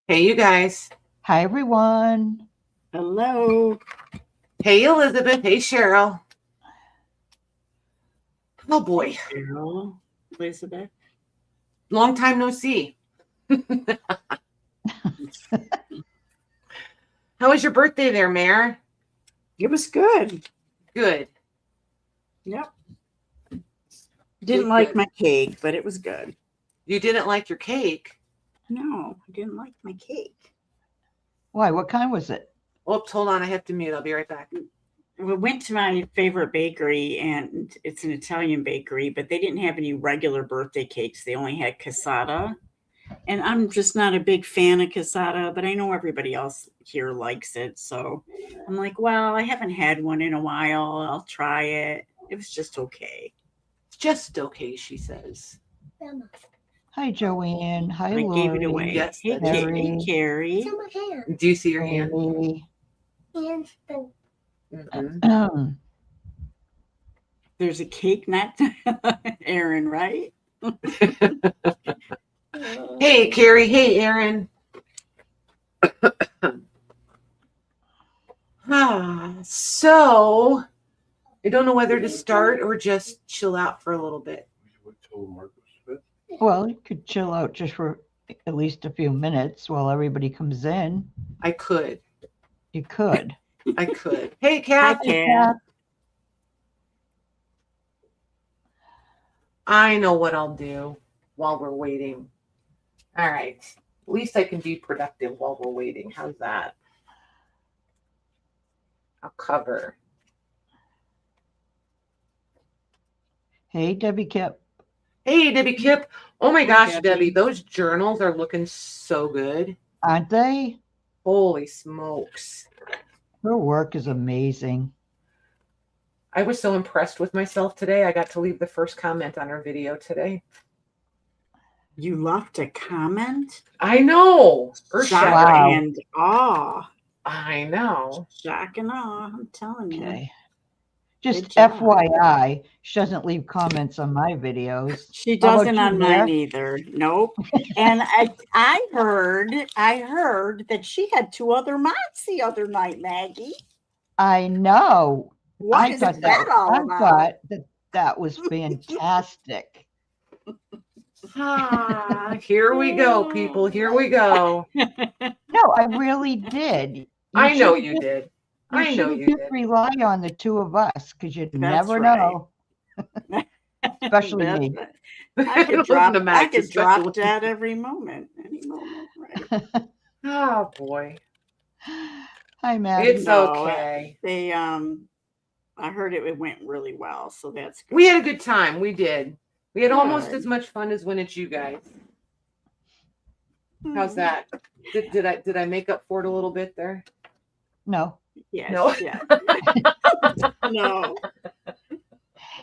Hey, you guys. Hi, everyone. Hello. Hey, Elizabeth. Hey, Cheryl. Oh, boy. Cheryl, Elizabeth. Long time no see. How was your birthday there, Mare? It was good. Good. Yep. Didn't like my cake, but it was good. You didn't like your cake? No, I didn't like my cake. Why? What kind was it? Oops, hold on. I have to mute. I'll be right back. We went to my favorite bakery, and it's an Italian bakery, but they didn't have any regular birthday cakes. They only had cassata. And I'm just not a big fan of cassata, but I know everybody else here likes it. So I'm like, well, I haven't had one in a while. I'll try it. It was just okay. Just okay, she says. Hi, Joanne. Hi, I Lori. gave it away. Yes, Hey, Mary. Carrie. It's in my hand. Do you see your hand? Hey. Mm-hmm. There's a cake, not Aaron, right? Hey, Carrie. Hey, Aaron. So, I don't know whether to start or just chill out for a little bit. Well, you could chill out just for at least a few minutes while everybody comes in. I could. You could. I could. Hey, Kat. Hi, Kat. I know what I'll do while we're waiting. All right. At least I can be productive while we're waiting. How's that? I'll cover. Hey, Debbie Kip. Hey, Debbie Kip. Oh my gosh, Debbie. Debbie, those journals are looking so good. Aren't they? Holy smokes. Her work is amazing. I was so impressed with myself today. I got to leave the first comment on her video today. You left a comment? I know. Shock Wow. and awe. I know. Shock and awe. I'm telling you. Okay. Just Good job. FYI, she doesn't leave comments on my videos. She How about doesn't you, on Mare? mine either. Nope. And I heard that she had 2 other mods the other night, Maggie. I know. What is that all I about? thought that was fantastic. Here we go, people. Here we go. No, I really did. I know you did. You I know shouldn't you just did. rely on the 2 of us because you That's never right. know. Especially That's me. right. I could Listen to drop Max, especially. dead every moment. Any moment, right? Oh boy. Hi, Maggie. It's No, okay. They I heard it went really well, so that's good. We had a good time. We did. We had almost Good. as much fun as when it's you guys. How's that? Did I make up for it a little bit there? No. Yes, No. yeah. No.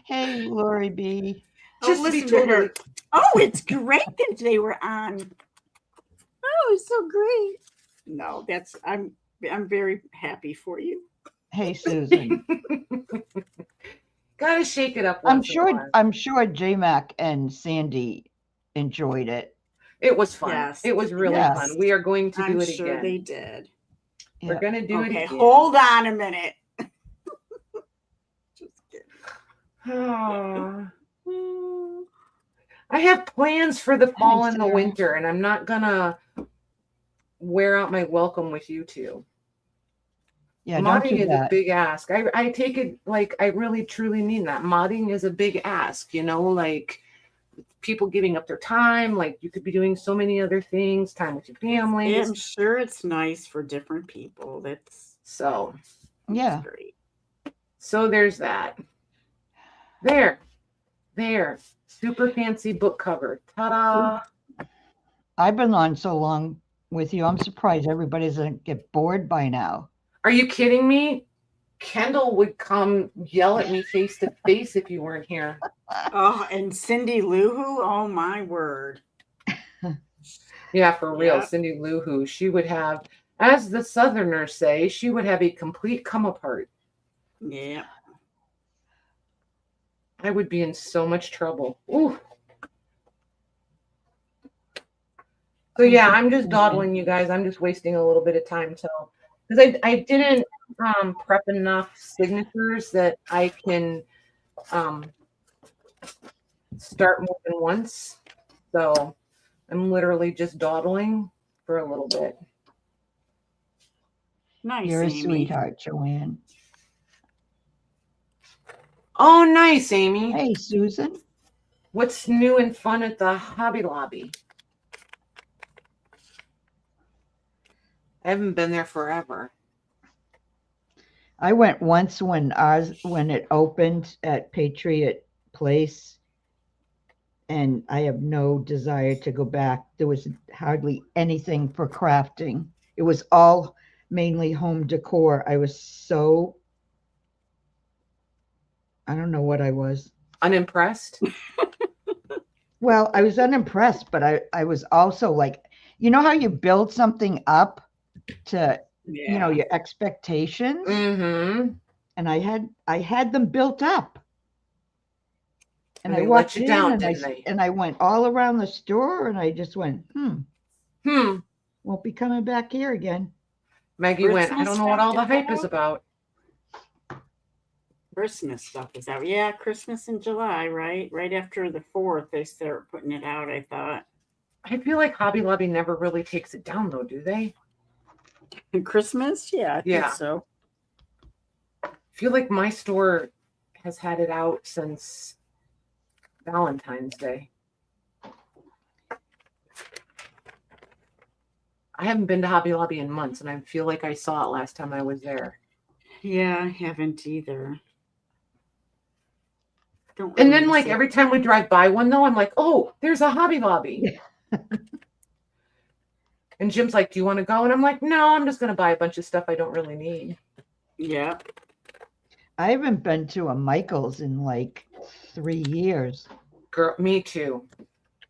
Hey, Lori B. Just to be listen to her. totally. Oh, it's great that they were on. Oh, it's so great. No, I'm very happy for you. Hey, Susan. Gotta shake it up. I'm once in a while. sure J-Mac and Sandy enjoyed it. It was fun. Yes. It was really Yes. fun. We are going to do I'm it sure again. they did. We're Yeah. gonna do it Okay, again. hold on a minute. Just kidding. Ah. I have plans for the fall Hi, and the Sarah. winter, and I'm not gonna wear out my welcome with you two. Yeah, don't Modding do is a that. big ask. I take it like I really truly mean that. Modding is a big ask, like people giving up their time. Like you could be doing so many other things, time with your families. I'm sure it's nice for different people. That's So Yeah. great. So there's that. There. Super fancy book cover. Ta-da. I've been on so long with you. I'm surprised everybody doesn't get bored by now. Are you kidding me? Kendall would come yell at me face to face if you weren't here. Oh, and Cindy Lou Who? Oh my word. Yeah, for real. Yep. Cindy Lou Who. She would have, as the Southerners say, she would have a complete come apart. Yeah. I would be in so much trouble. Ooh. So yeah, I'm just dawdling, you guys. I'm just wasting a little bit of time till because I didn't prep enough signatures that I can start more than once. So I'm literally just dawdling for a little bit. Nice. You're a Amy. sweetheart, Joanne. Oh, nice, Amy. Hey, Susan. What's new and fun at the Hobby Lobby? I haven't been there forever. I went once when it opened at Patriot Place, and I have no desire to go back. There was hardly anything for crafting. It was all mainly home decor. I was so, I don't know what I was. Unimpressed? Well, I was unimpressed, but I was also like, you know how you build something up to, your expectations? Mm-hmm. And I had them built up. And I they walked let you in down, and didn't they? I went all around the store and I just went, won't be coming back here again. Maggie went, I Christmas don't know what all the stuff hype is about. Christmas stuff is out. Yeah, Christmas in July, right? Right after the 4th, they start putting it out, I thought. I feel like Hobby Lobby never really takes it down, though, do they? And Christmas? Yeah, I think so. I feel like my store has had it out since Valentine's Day. I haven't been to Hobby Lobby in months, and I feel like I saw it last time I was there. Yeah, I haven't either. And then, like, every time we drive by one, though, I'm like, oh, there's a Hobby Lobby. And Jim's like, do you want to go? And I'm like, no, I'm just going to buy a bunch of stuff I don't really need. Yeah. I haven't been to a Michael's in like 3 years. Girl, me too.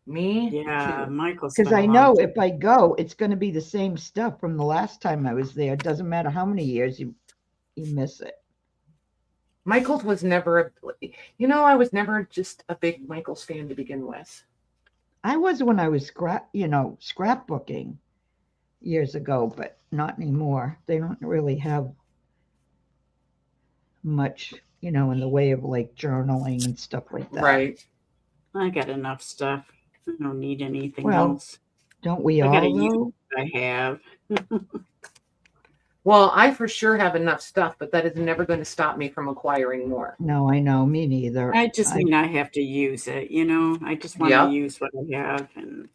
Yeah, too. Michael's. Because I know if I go, it's going to be the same stuff from the last time I was there. It doesn't matter how many years you miss it. Michael's was never, I was never just a big Michael's fan to begin with. I was when I was scrapbooking years ago, but not anymore. They don't really have much, in the way of like journaling and stuff like that. Right. I got enough stuff. I don't need anything Well, else. Don't we I all, gotta though? use what I have. Well, I for sure have enough stuff, but that is never going to stop me from acquiring more. No, I know. Me neither. I just mean I have to use it, I just want to use what I have. And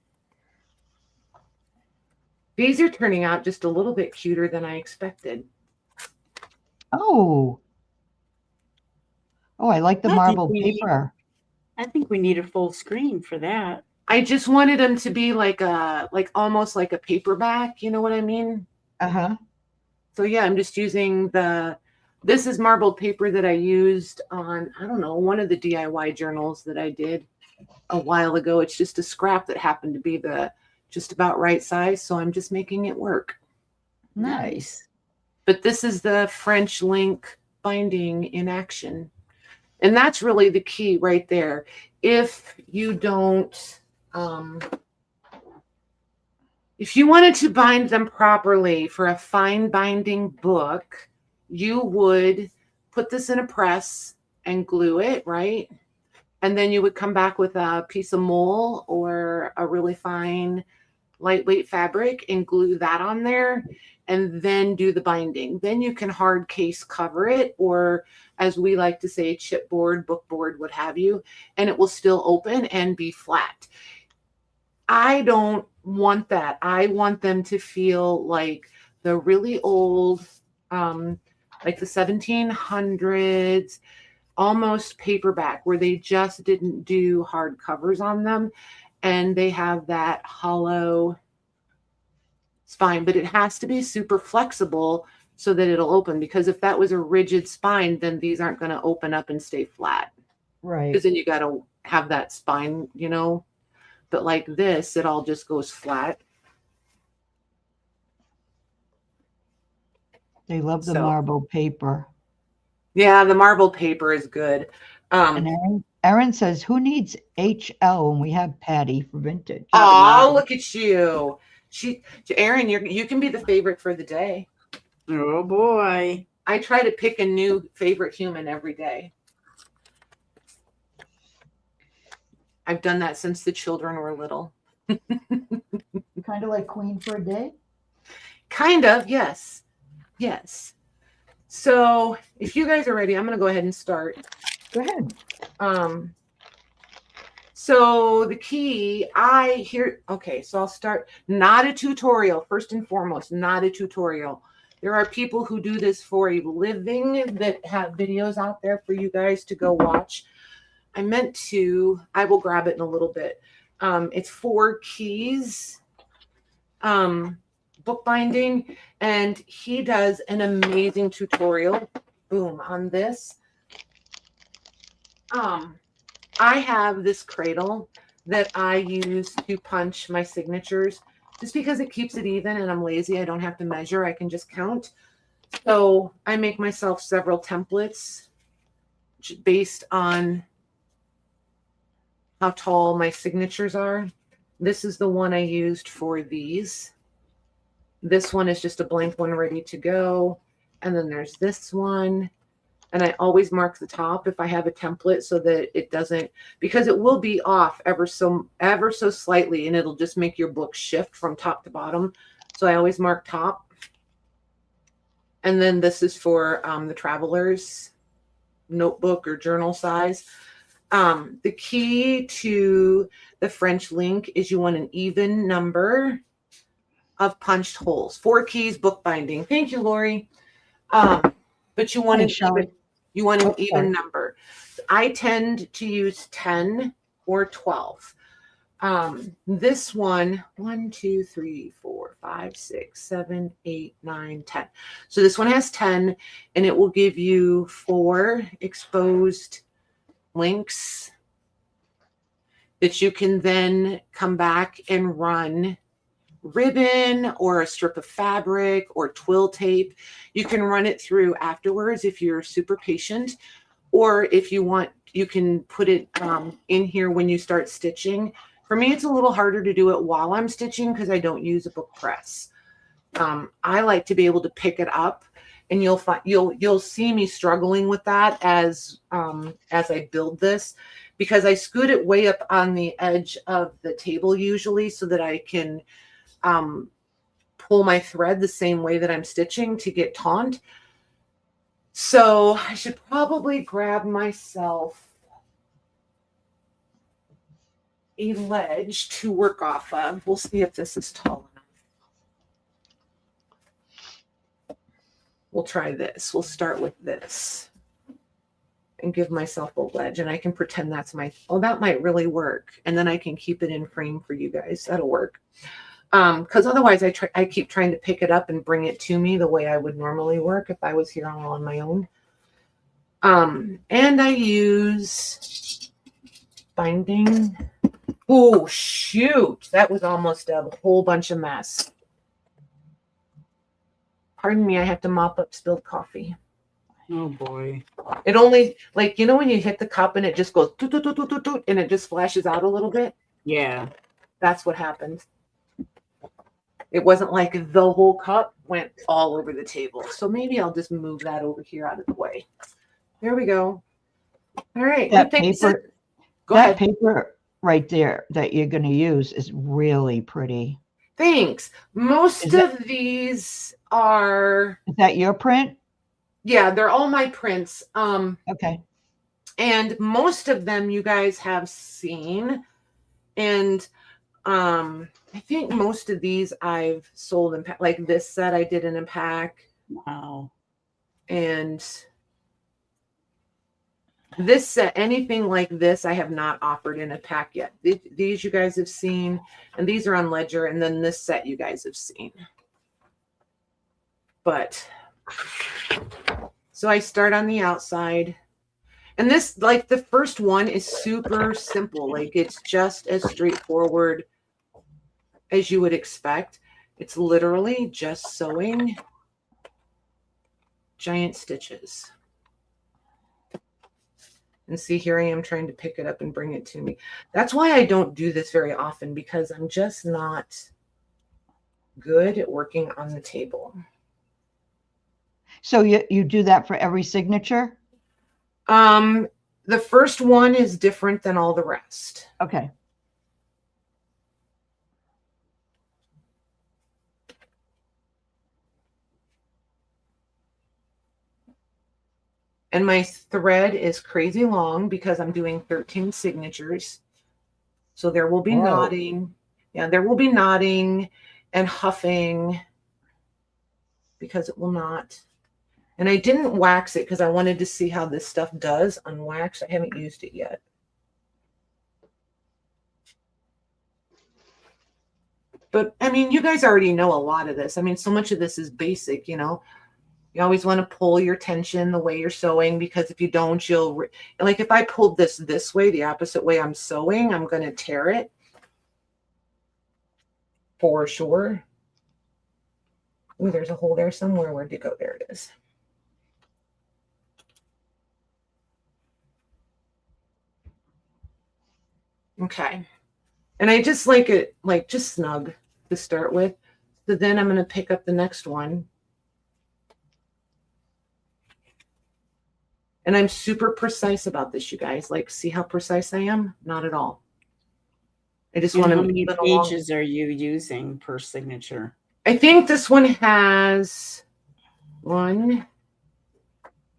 these are turning out just a little bit cuter than I expected. Oh, I like the marble paper. I think we need a full screen for that. I just wanted them to be like almost like a paperback. You know what I mean? Uh-huh. So yeah, I'm just using this is marbled paper that I used on, I don't know, one of the DIY journals that I did a while ago. It's just a scrap that happened to be the just about right size. So I'm just making it work. Nice. But this is the French link binding in action. And that's really the key right there. If you don't, if you wanted to bind them properly for a fine binding book, you would put this in a press and glue it, right? And then you would come back with a piece of mull or a really fine lightweight fabric and glue that on there, and then do the binding. Then you can hard case cover it, or as we like to say, chipboard, bookboard, what have you, and it will still open and be flat. I don't want that. I want them to feel like the really old, like the 1700s, almost paperback, where they just didn't do hard covers on them, and they have that hollow spine, but it has to be super flexible so that it'll open, because if that was a rigid spine, then these aren't going to open up and stay flat. Right. Because then you got to have that spine, you know, but like this, it all just goes flat. They love the So- marble paper. Yeah, the marble paper is good. And Erin says, who needs HL when we have Patty for vintage? Oh, look at you. Erin, you can be the favorite for the day. Oh boy. I try to pick a new favorite human every day. I've done that since the children were little. Kind of like Queen for a day? Kind of, yes. Yes. So if you guys are ready, I'm going to go ahead and start. Go ahead. So the key, okay, so I'll start, not a tutorial, first and foremost, not a tutorial. There are people who do this for a living that have videos out there for you guys to go watch. I will grab it in a little bit. It's 4 keys, bookbinding, and he does an amazing tutorial, boom, on this. I have this cradle that I use to punch my signatures just because it keeps it even, and I'm lazy. I don't have to measure. I can just count. So I make myself several templates based on how tall my signatures are. This is the one I used for these. This one is just a blank one ready to go. And then there's this one. And I always mark the top if I have a template so that it doesn't, because it will be off ever so slightly, and it'll just make your book shift from top to bottom. So I always mark top. And then this is for the traveler's notebook or journal size. The key to the French link is you want an even number of punched holes. 4 keys, bookbinding. Thank you, Lori. But you want an even number. I tend to use 10 or 12. This one, 1, 2, 3, 4, 5, 6, 7, 8, 9, 10. So this one has 10, and it will give you 4 exposed links that you can then come back and run ribbon or a strip of fabric or twill tape. You can run it through afterwards if you're super patient, or if you want, you can put it in here when you start stitching. For me, it's a little harder to do it while I'm stitching because I don't use a book press. I like to be able to pick it up, and you'll see me struggling with that as I build this, because I scoot it way up on the edge of the table usually so that I can pull my thread the same way that I'm stitching to get taut. So I should probably grab myself a ledge to work off of. We'll see if this is tall enough. We'll try this. We'll start with this and give myself a ledge, and I can pretend that's that might really work. And then I can keep it in frame for you guys. That'll work. Because otherwise I keep trying to pick it up and bring it to me the way I would normally work if I was here all on my own. And I use binding. Oh, shoot. That was almost a whole bunch of mess. Pardon me, I have to mop up spilled coffee. Oh boy. It only, like, you know when you hit the cup and it just goes toot, toot, toot, toot, toot, toot, and it just flashes out a little bit? Yeah. That's what happened. It wasn't like the whole cup went all over the table. So maybe I'll just move that over here out of the way. There we go. All right. That paper, Go That ahead. paper right there that you're going to use is really pretty. Thanks. Most Is of these are, Is that your print? yeah, they're all my prints. Okay. And most of them you guys have seen. And I think most of these I've sold in pack. Like this set I did in a pack. Wow. And this set, anything like this, I have not offered in a pack yet. These you guys have seen, and these are on Ledger, and then this set you guys have seen. But so I start on the outside, and this, like the first one is super simple. Like it's just as straightforward as you would expect. It's literally just sewing giant stitches. And see, here I am trying to pick it up and bring it to me. That's why I don't do this very often, because I'm just not good at working on the table. So you do that for every signature? The first one is different than all the rest. Okay. And my thread is crazy long because I'm doing 13 signatures. So there will be knotting. Yeah, there will be knotting and huffing because it will not. And I didn't wax it because I wanted to see how this stuff does on wax. I haven't used it yet. But I mean, you guys already know a lot of this. I mean, so much of this is basic, you know. You always want to pull your tension the way you're sewing, because if you don't, you'll, like if I pulled this way, the opposite way I'm sewing, I'm going to tear it for sure. Ooh, there's a hole there somewhere. Where'd it go? There it is. Okay. And I just like it, like just snug to start with. So then I'm going to pick up the next one. And I'm super precise about this, you guys. Like, see how precise I am? Not at all. I just want to. How many pages are you using per signature? I think this one has 1,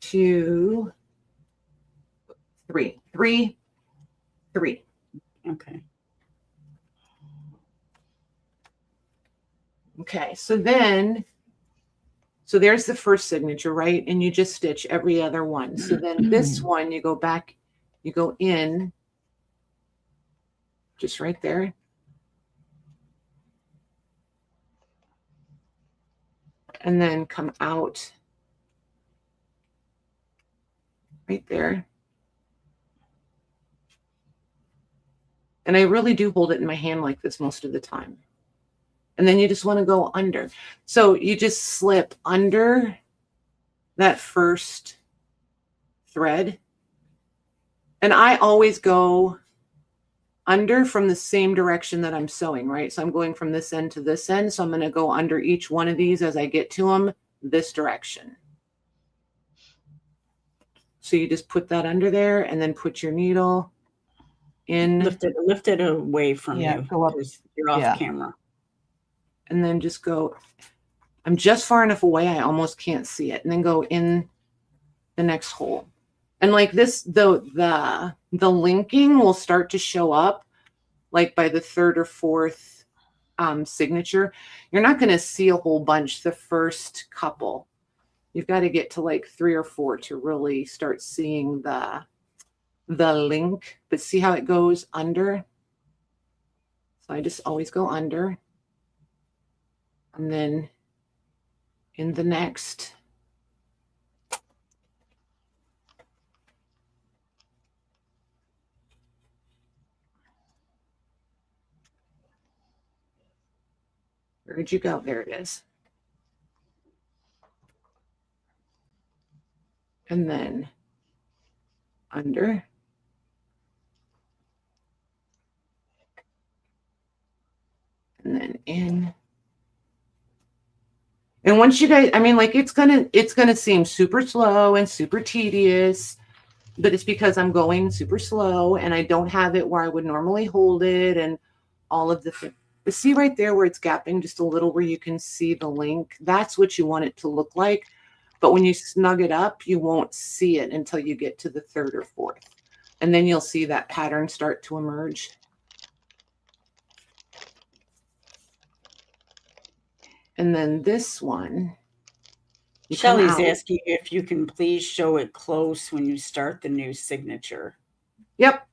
2, 3. 3. Okay. Okay, so then, so there's the first signature, right? And you just stitch every other one. So then this one, you go back, you go in, just right there. And then come out right there. And I really do hold it in my hand like this most of the time. And then you just want to go under. So you just slip under that first thread. And I always go under from the same direction that I'm sewing, right? So I'm going from this end to this end. So I'm going to go under each one of these as I get to them this direction. So you just put that under there and then put your needle in. Lift it away from you. Go up. You're off camera. And then just go, I'm just far enough away I almost can't see it. And then go in the next hole. And like this, the linking will start to show up like by the third or fourth signature. You're not going to see a whole bunch the first couple. You've got to get to like 3 or 4 to really start seeing the link. But see how it goes under? So I just always go under. And then in the next. Where'd you go? There it is. And then under. And then in. And once you guys, I mean, like it's gonna seem super slow and super tedious, but it's because I'm going super slow and I don't have it where I would normally hold it and all of the things. But see right there where it's gapping just a little, where you can see the link? That's what you want it to look like. But when you snug it up, you won't see it until you get to the third or fourth. And then you'll see that pattern start to emerge. And then this one. Shelly's asking if you can please show it close when you start the new signature. Yep.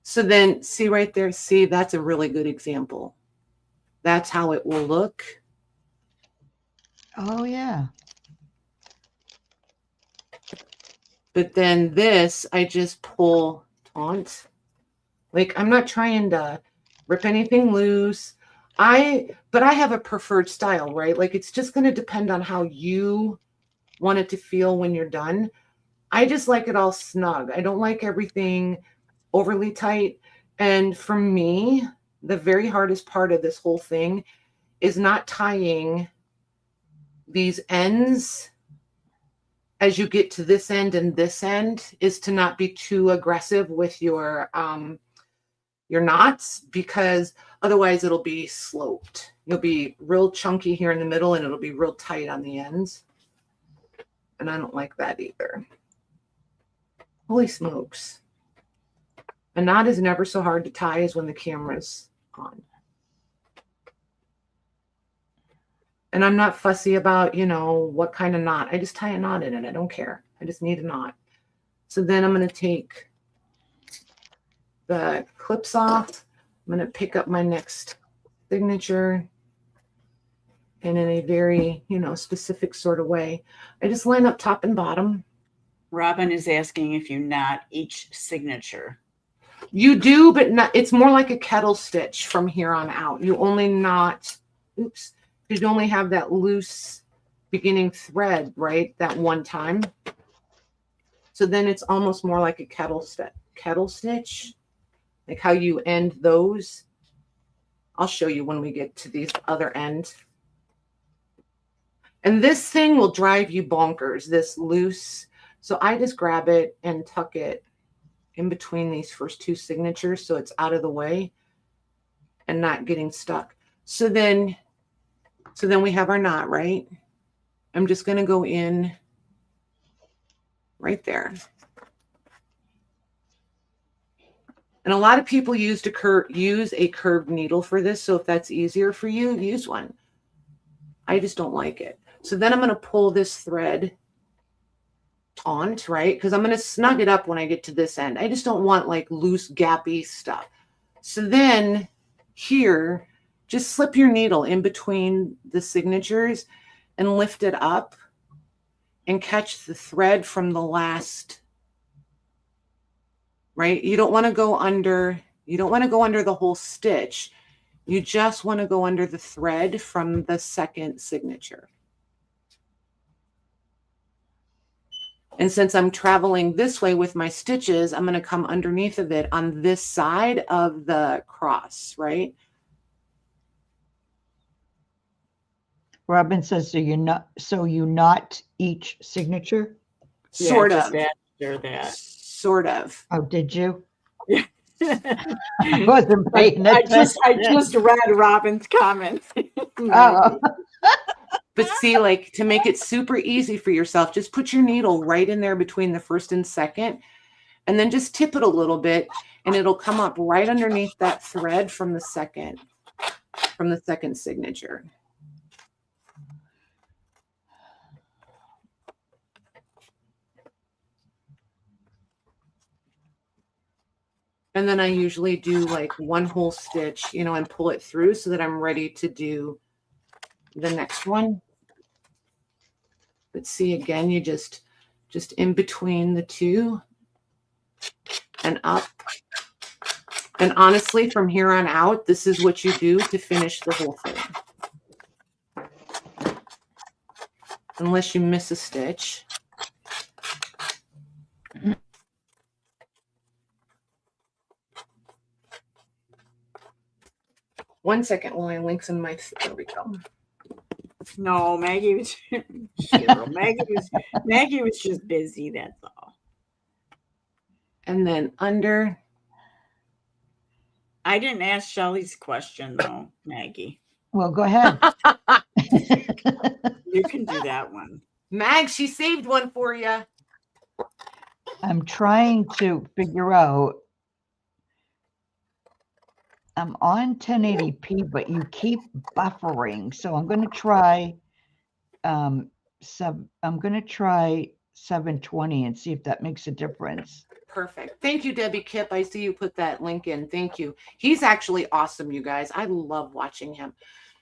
So then see right there, see, that's a really good example. That's how it will look. Oh, yeah. But then this, I just pull taunt. Like, I'm not trying to rip anything loose. But I have a preferred style, right? Like, it's just going to depend on how you want it to feel when you're done. I just like it all snug. I don't like everything overly tight. And for me, the very hardest part of this whole thing is not tying these ends as you get to this end and this end, is to not be too aggressive with your knots, because otherwise it'll be sloped. You'll be real chunky here in the middle and it'll be real tight on the ends. And I don't like that either. Holy smokes. A knot is never so hard to tie as when the camera's on. And I'm not fussy about, you know, what kind of knot. I just tie a knot in it. I don't care. I just need a knot. So then I'm going to take the clips off. I'm going to pick up my next signature. And in a very, you know, specific sort of way, I just line up top and bottom. Robin is asking if you knot each signature. You do, but not, it's more like a kettle stitch from here on out. You only knot, oops, you only have that loose beginning thread, right? That one time. So then it's almost more like a kettle stitch, like how you end those. I'll show you when we get to these other ends. And this thing will drive you bonkers, this loose. So I just grab it and tuck it in between these first two signatures so it's out of the way and not getting stuck. So then we have our knot, right? I'm just going to go in right there. And a lot of people use a curved needle for this. So if that's easier for you, use one. I just don't like it. So then I'm going to pull this thread taunt, right? Because I'm going to snug it up when I get to this end. I just don't want like loose, gappy stuff. So then here, just slip your needle in between the signatures and lift it up and catch the thread from the last, right? You don't want to go under, the whole stitch. You just want to go under the thread from the second signature. And since I'm traveling this way with my stitches, I'm going to come underneath of it on this side of the cross, right? Robin says, so you knot each signature? Sort of. That. Sort of. Oh, did you? Yeah. I wasn't paying attention. I just read Robin's comments. Oh. But see, like, to make it super easy for yourself, just put your needle right in there between the first and second, and then just tip it a little bit, and it'll come up right underneath that thread from the second signature. And then I usually do like one whole stitch, you know, and pull it through so that I'm ready to do the next one. But see, again, you just in between the two and up. And honestly, from here on out, this is what you do to finish the whole thing. Unless you miss a stitch. One second while I lengthen my, there we go. No, Maggie was Maggie was just busy, that's all. And then under. I didn't ask Shelley's question though, Maggie. Well, go ahead. You can do that one. Mag, she saved one for you. I'm trying to figure out. I'm on 1080p, but you keep buffering. So I'm going to try I'm going to try 720 and see if that makes a difference. Perfect. Thank you, Debbie Kipp. I see you put that link in. Thank you. He's actually awesome, you guys. I love watching him.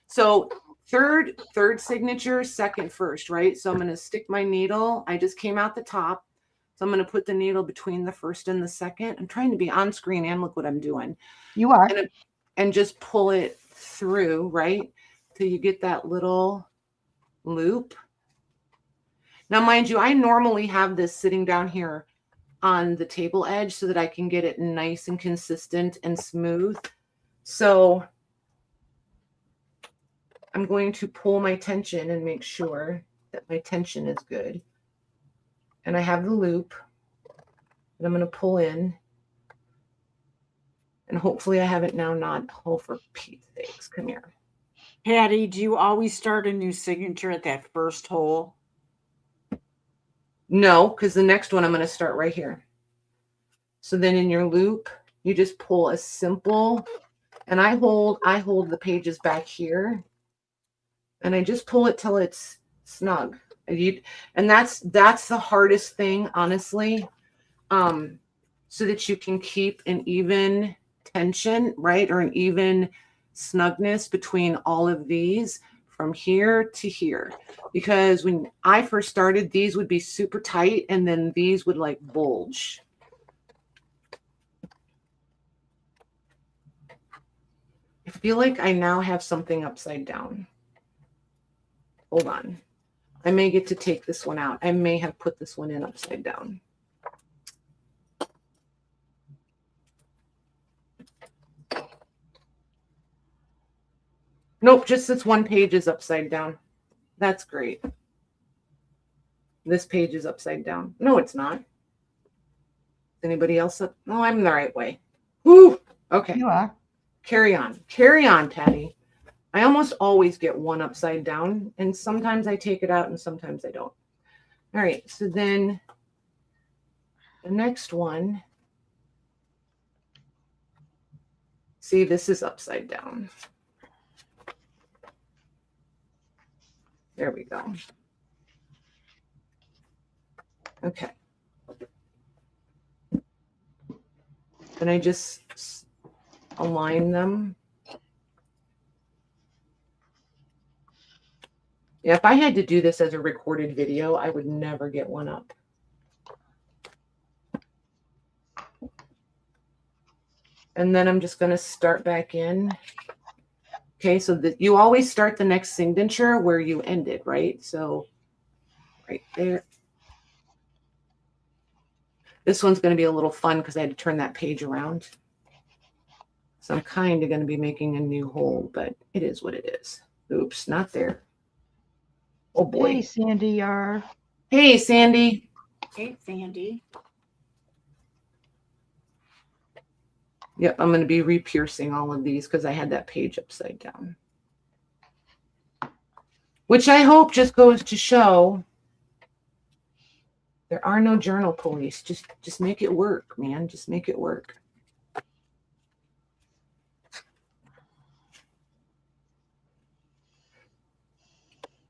So third signature, second first, right? So I'm going to stick my needle. I just came out the top. So I'm going to put the needle between the first and the second. I'm trying to be on screen and look what I'm doing. You are. And just pull it through, right? Till you get that little loop. Now, mind you, I normally have this sitting down here on the table edge so that I can get it nice and consistent and smooth. So I'm going to pull my tension and make sure that my tension is good. And I have the loop that I'm going to pull in. And hopefully I have it now not. Oh, for Pete's sakes, come here. Patty, do you always start a new signature at that first hole? No, because the next one I'm going to start right here. So then in your loop, you just pull a simple, and I hold the pages back here, and I just pull it till it's snug. And that's the hardest thing, honestly, so that you can keep an even tension, right, or an even snugness between all of these from here to here. Because when I first started, these would be super tight, and then these would like bulge. I feel like I now have something upside down. Hold on. I may get to take this one out. I may have put this one in upside down. Nope, just this one page is upside down. That's great. This page is upside down. No, it's not. Anybody else up? No, I'm the right way. Woo! Okay. You are. Carry on. Carry on, Patty. I almost always get one upside down, and sometimes I take it out and sometimes I don't. All right, so then the next one. See, this is upside down. There we go. Okay. Then I just align them. Yeah, if I had to do this as a recorded video, I would never get one up. And then I'm just going to start back in. Okay, so that you always start the next signature where you ended, right? So right there. This one's going to be a little fun because I had to turn that page around. So I'm kind of going to be making a new hole, but it is what it is. Oops, not there. Oh boy. Hey, Sandy R. Hey, Sandy. Hey, Sandy. Yep, I'm going to be re-piercing all of these because I had that page upside down. Which I hope just goes to show there are no journal police. Just make it work, man. Just make it work.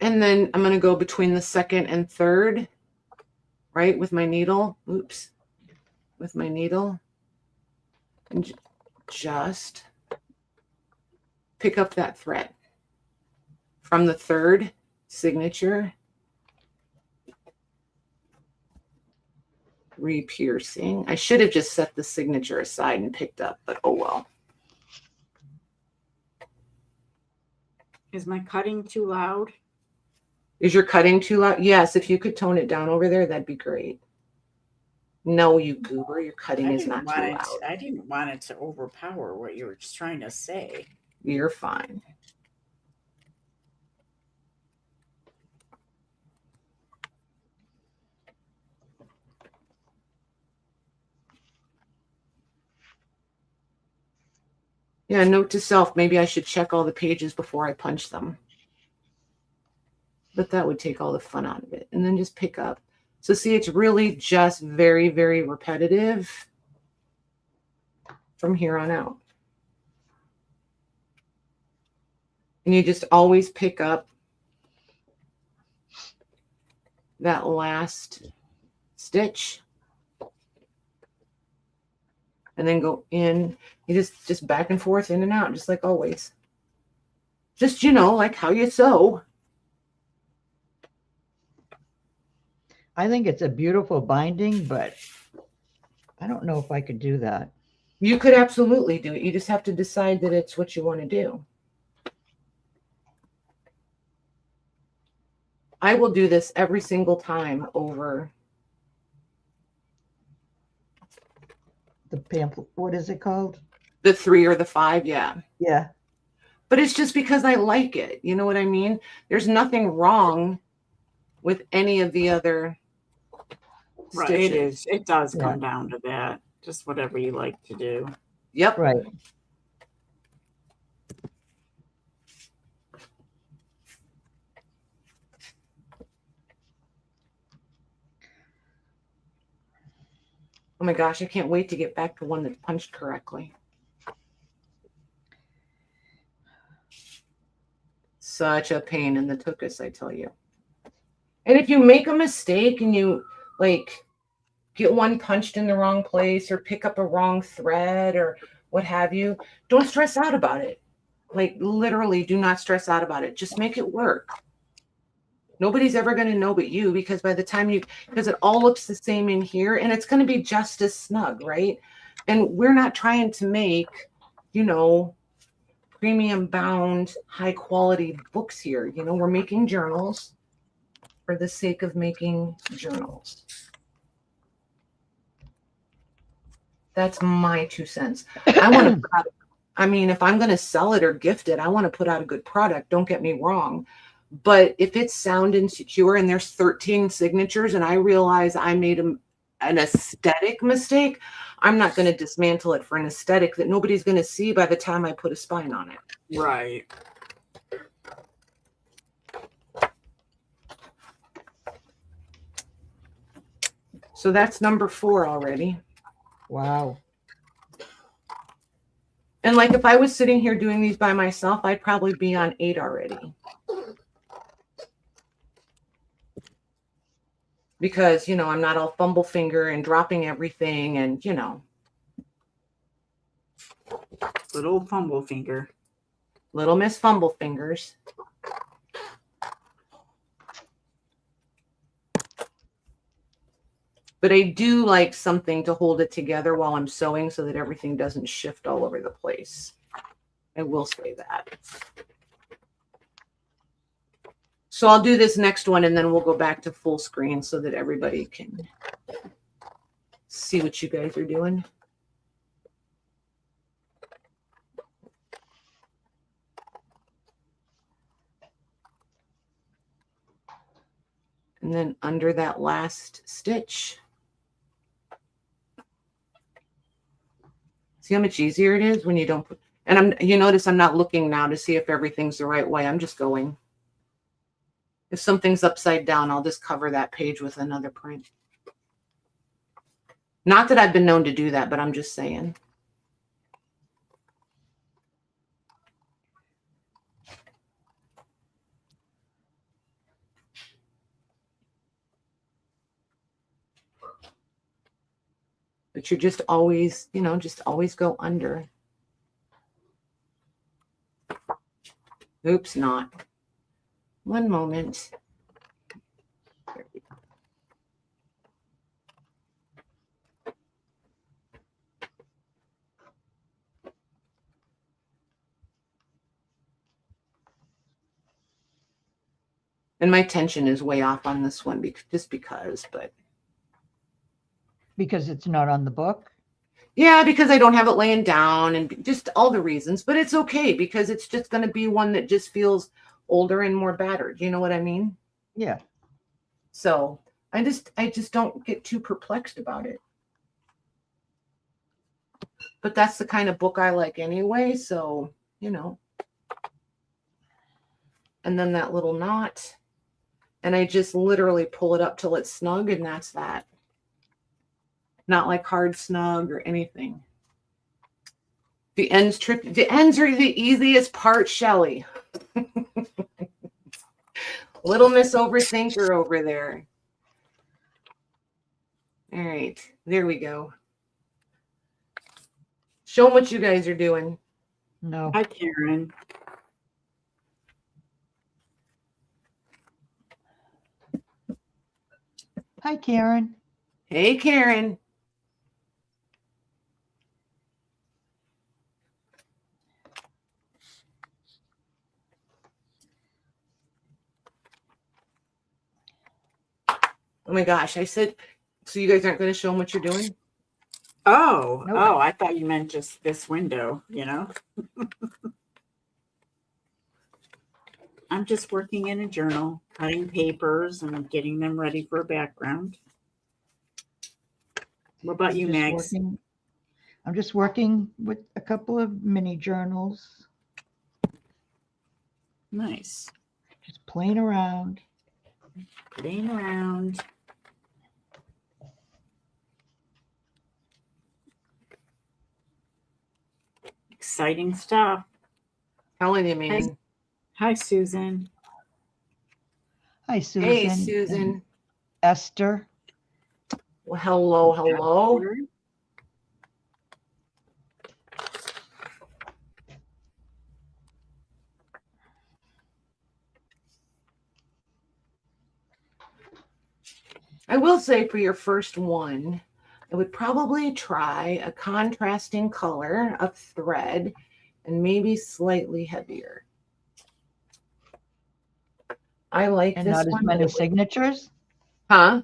And then I'm going to go between the second and third, right, with my needle. Oops. With my needle. And just pick up that thread from the third signature, re-piercing. I should have just set the signature aside and picked up, but oh well. Is my cutting too loud? Is your cutting too loud? Yes, if you could tone it down over there, that'd be great. No, you goober, your cutting is not too loud. I didn't want it to overpower what you were just trying to say. You're fine. Yeah, note to self, maybe I should check all the pages before I punch them. But that would take all the fun out of it. And then just pick up. So see, it's really just very, very repetitive from here on out. And you just always pick up that last stitch. And then go in. You just back and forth, in and out, just like always. Just, you know, like how you sew. I think it's a beautiful binding, but I don't know if I could do that. You could absolutely do it. You just have to decide that it's what you want to do. I will do this every single time over. The pamphlet, what is it called? The 3 or the 5, yeah. Yeah. But it's just because I like it. You know what I mean? There's nothing wrong with any of the other Right, stitches. it is. It does Yeah. come down to that. Just whatever you like to do. Yep. Right. Oh my gosh, I can't wait to get back to one that's punched correctly. Such a pain in the tuchus, I tell you. And if you make a mistake and you like get one punched in the wrong place or pick up a wrong thread or what have you, don't stress out about it. Like literally do not stress out about it. Just make it work. Nobody's ever going to know but you, because by the time because it all looks the same in here and it's going to be just as snug, right? And we're not trying to make, you know, premium bound, high quality books here. You know, we're making journals for the sake of making journals. That's my 2 cents. I want to put out, I mean, if I'm going to sell it or gift it, I want to put out a good product. Don't get me wrong. But if it's sound and secure and there's 13 signatures and I realize I made an aesthetic mistake, I'm not going to dismantle it for an aesthetic that nobody's going to see by the time I put a spine on it. Right. So that's number 4 already. Wow. And like if I was sitting here doing these by myself, I'd probably be on 8 already. Because, you know, I'm not all fumble finger and dropping everything and, you know. Little fumble finger. Little Miss Fumble Fingers. But I do like something to hold it together while I'm sewing so that everything doesn't shift all over the place. I will say that. So I'll do this next one and then we'll go back to full screen so that everybody can see what you guys are doing. And then under that last stitch, see how much easier it is when you don't put, and you notice I'm not looking now to see if everything's the right way. I'm just going. If something's upside down, I'll just cover that page with another print. Not that I've been known to do that, but I'm just saying. But you're just always, you know, just always go under. Oops, not. One moment. There we go. And my tension is way off on this one just because, but. Because it's not on the book? Yeah, because I don't have it laying down and just all the reasons, but it's okay because it's just going to be one that just feels older and more battered. You know what I mean? Yeah. So I just don't get too perplexed about it. but that's the kind of book I like anyway. So, you know, and then that little knot, and I just literally pull it up till it's snug, and that's that. Not like hard snug or anything. The ends are the easiest part, Shelly. Little Miss Overthinker over there. All right, there we go. Show them what you guys are doing. No. Hi, Karen. Hi, Karen. Hey, Karen. Oh my gosh, I said, so you guys aren't going to show them what you're doing? Oh, Nope. oh, I thought you meant just this window, you know? I'm just working in a journal, cutting papers and getting them ready for a background. What about you, Max? I'm just working with a couple of mini journals, Nice. just playing around. Playing around. Exciting stuff. Telling you, man. Hi, Susan. Hi, Susan. Hey, Susan. and Esther. Well, hello, hello. I will say for your first one, I would probably try a contrasting color of thread and maybe slightly heavier. I like And this not as one. many signatures? Huh?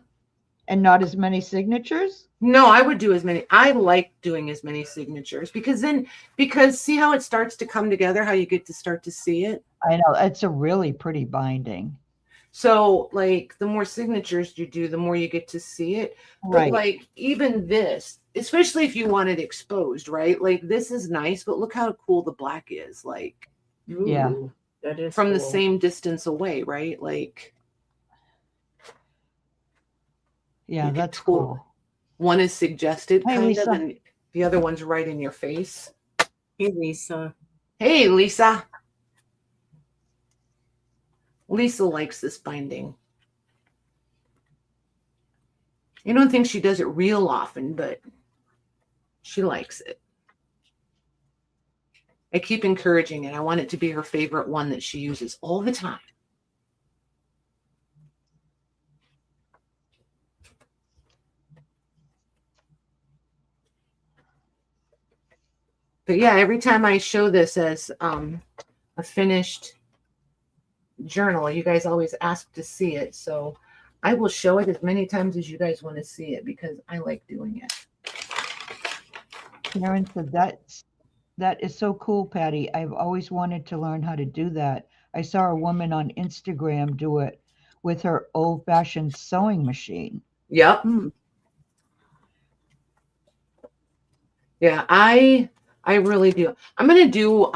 And not as many signatures? No, I would do as many. I like doing as many signatures because see how it starts to come together, how you get to start to see it. I know, it's a really pretty binding. So like the more signatures you do, the more you get to see it. But Right. like even this, especially if you want it exposed, right? Like this is nice, but look how cool the black is. Like, Yeah. Ooh, that is from the cool. same distance away, right? Like, Yeah, you that's could cool. one is suggested Hey, kind Lisa. of, and the other one's right in your face. Hey, Lisa. Hey, Lisa. Lisa likes this binding. I don't think she does it real often, but she likes it. I keep encouraging it. I want it to be her favorite one that she uses all the time. But yeah, every time I show this as a finished journal, you guys always ask to see it. So I will show it as many times as you guys want to see it because I like doing it. Karen said that is so cool, Patty. I've always wanted to learn how to do that. I saw a woman on Instagram do it with her old-fashioned sewing machine. Yep. Yeah, I really do. I'm gonna do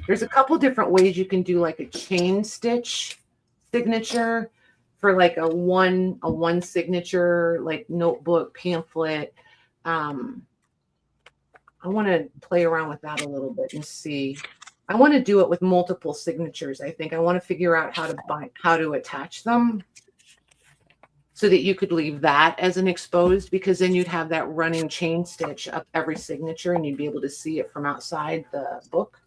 there's a couple different ways you can do like a chain stitch signature for like a one signature, like notebook, pamphlet. I want to play around with that a little bit and see. I want to do it with multiple signatures. I think I want to figure out how to attach them so that you could leave that as an exposed, because then you'd have that running chain stitch up every signature and you'd be able to see it from outside the book.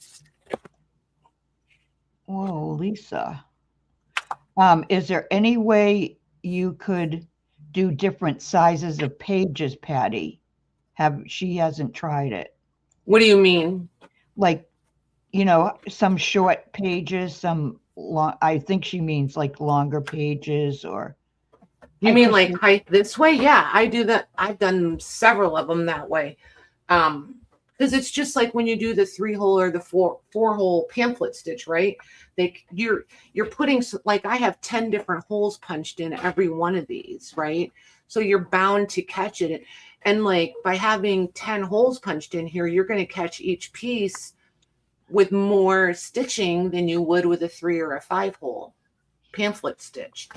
Whoa, Lisa. Is there any way you could do different sizes of pages, Patty? She hasn't tried it. What do you mean? Like, some short pages, some long, I think she means like longer pages, or. You mean like height this way? Yeah, I do that. I've done several of them that way. Because it's just like when you do the 3-hole or the 4-hole pamphlet stitch, right? You're putting, like I have 10 different holes punched in every one of these, right? So you're bound to catch it. And like by having 10 holes punched in here, you're going to catch each piece with more stitching than you would with a 3 or a 5 hole pamphlet stitch.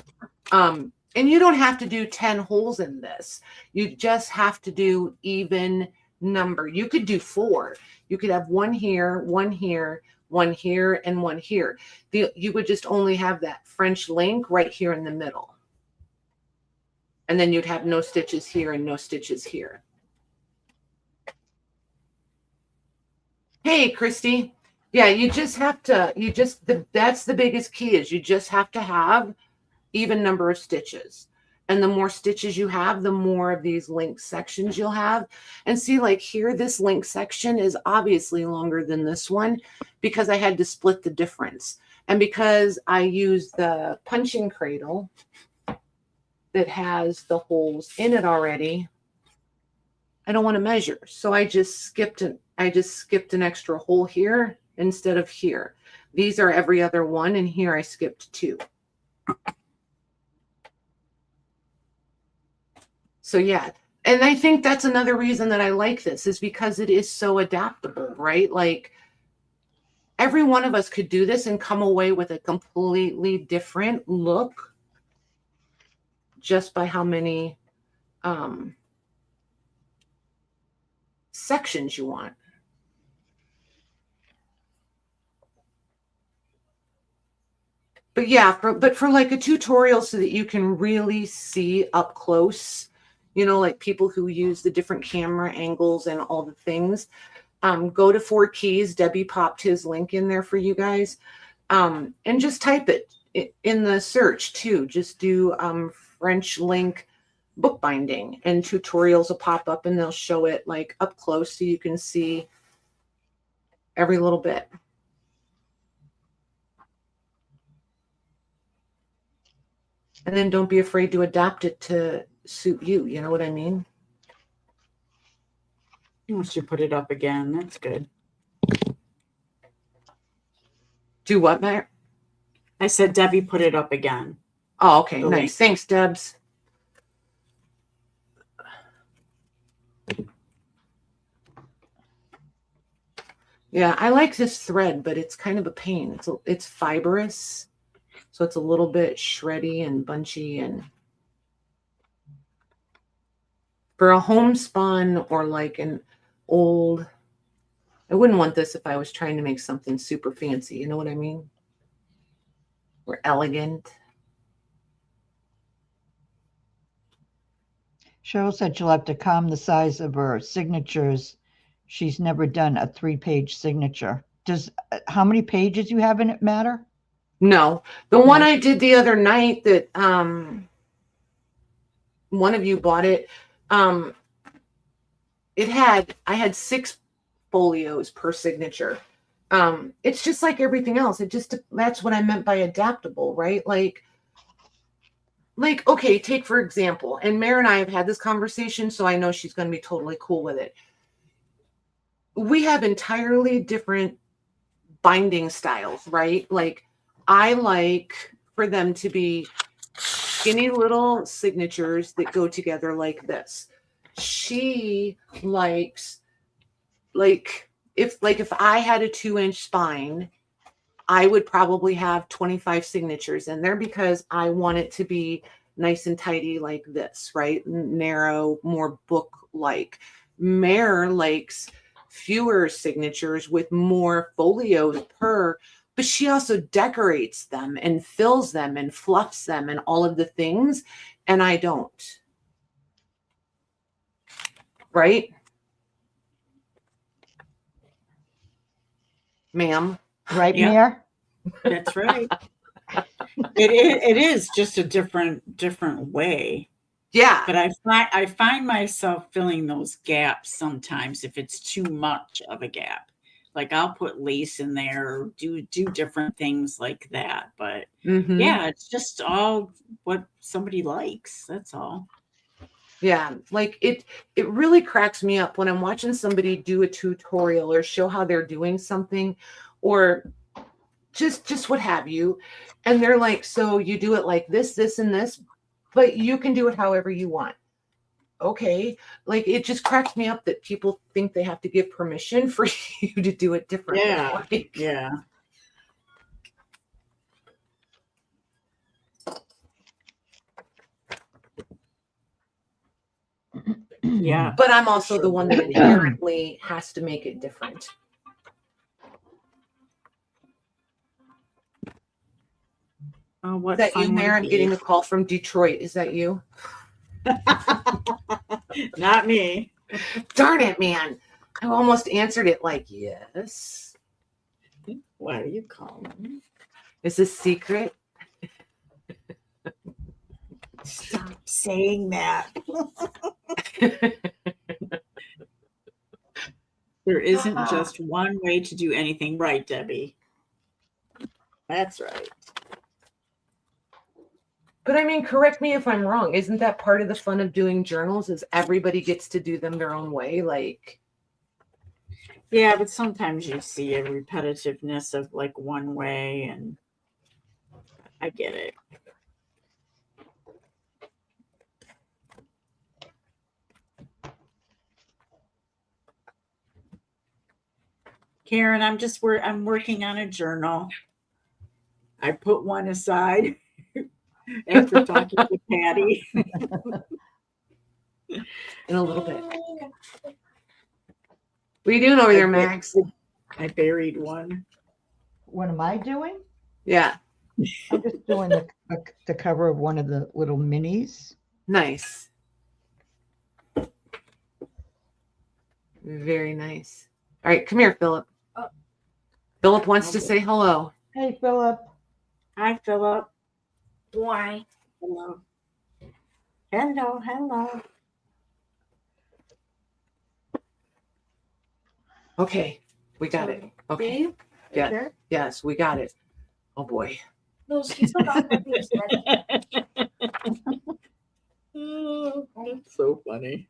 And you don't have to do 10 holes in this. You just have to do even number. You could do 4. You could have 1 here, 1 here, 1 here, and 1 here. You would just only have that French link right here in the middle. And then you'd have no stitches here and no stitches here. Hey, Christy. Yeah, you just have to, that's the biggest key is you just have to have even number of stitches. And the more stitches you have, the more of these link sections you'll have. And see, like here, this link section is obviously longer than this one because I had to split the difference. And because I used the punching cradle that has the holes in it already, I don't want to measure. So I just skipped an extra hole here instead of here. These are every other one, and here I skipped 2. So yeah, and I think that's another reason that I like this is because it is so adaptable, right? Like every one of us could do this and come away with a completely different look just by how many sections you want. But yeah, for like a tutorial so that you can really see up close, you know, like people who use the different camera angles and all the things, go to 4 Keys. Debbie popped his link in there for you guys. And just type it in the search too. Just do French link bookbinding and tutorials will pop up and they'll show it like up close so you can see every little bit. And then don't be afraid to adapt it to suit you. You know what I mean? Once you put it up again, that's good. Do what, Matt? I said Debbie put it up again. Oh, okay. Nice. Thanks, Debs. Yeah, I like this thread, but it's kind of a pain. It's fibrous, so it's a little bit shreddy and bunchy. And for a homespun or like an old, I wouldn't want this if I was trying to make something super fancy. You know what I mean? Or elegant. Cheryl said she'll have to calm the size of her signatures. She's never done a 3-page signature. How many pages you have in it matter? No, the one I did the other night that one of you bought it. I had 6 folios per signature. It's just like everything else. That's what I meant by adaptable, right? Like, okay, take for example, and Mare and I have had this conversation, so I know she's going to be totally cool with it. We have entirely different binding styles, right? Like, I like for them to be skinny little signatures that go together like this. She likes, if I had a 2-inch spine, I would probably have 25 signatures in there because I want it to be nice and tidy like this, right? Narrow, more book-like. Mare likes fewer signatures with more folios per, but she also decorates them and fills them and fluffs them and all of the things, and I don't. Right? Ma'am. Right, Yeah. Mare? That's right. It is just a different way. Yeah. But I find myself filling those gaps sometimes if it's too much of a gap. Like I'll put lace in there or do different things like that. But yeah, it's just all what somebody likes. That's all. Yeah, like it really cracks me up when I'm watching somebody do a tutorial or show how they're doing something or just what have you. And they're like, so you do it like this, and this, but you can do it however you want. okay, like it just cracks me up that people think they have to give permission for you to do it differently. Yeah. Like, Yeah. Yeah. but I'm also Sure. the one that inherently has to make it different. Oh, Is what that you, fun would Mare? it I'm be? getting a call from Detroit. Is that you? Not me. Darn it, man. I almost answered it like, yes. Why do you call me? Is this secret? Stop saying that. There isn't just one way to do anything right, Debbie. That's right. But I mean, correct me if I'm wrong. Isn't that part of the fun of doing journals is everybody gets to do them their own way? Like, Yeah, but sometimes you see a repetitiveness of like one way, and I get it. Karen, I'm working on a journal. I put one aside after talking to Patty. in a little bit. What are you doing over there, Max? I buried one. What am I doing? Yeah, I'm just doing the cover of one of the little minis. nice. Very nice. All right, come here, Philip. Oh. Philip wants to say hello. Hey, Philip. Hi, Philip. Why? Hello. Hello, hello. Okay, we got it. Okay. Babe? Yeah. Sure. Yes, we got it. Oh boy. No, she's not my face. Oh, that's so funny.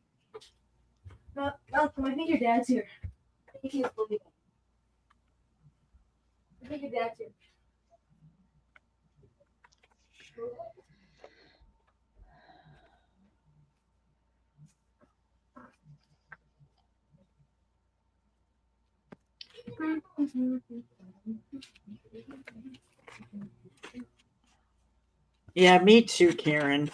No, Malcolm, I think your dad's here. I think he's leaving. I think your dad's here. Yeah, me too, Karen.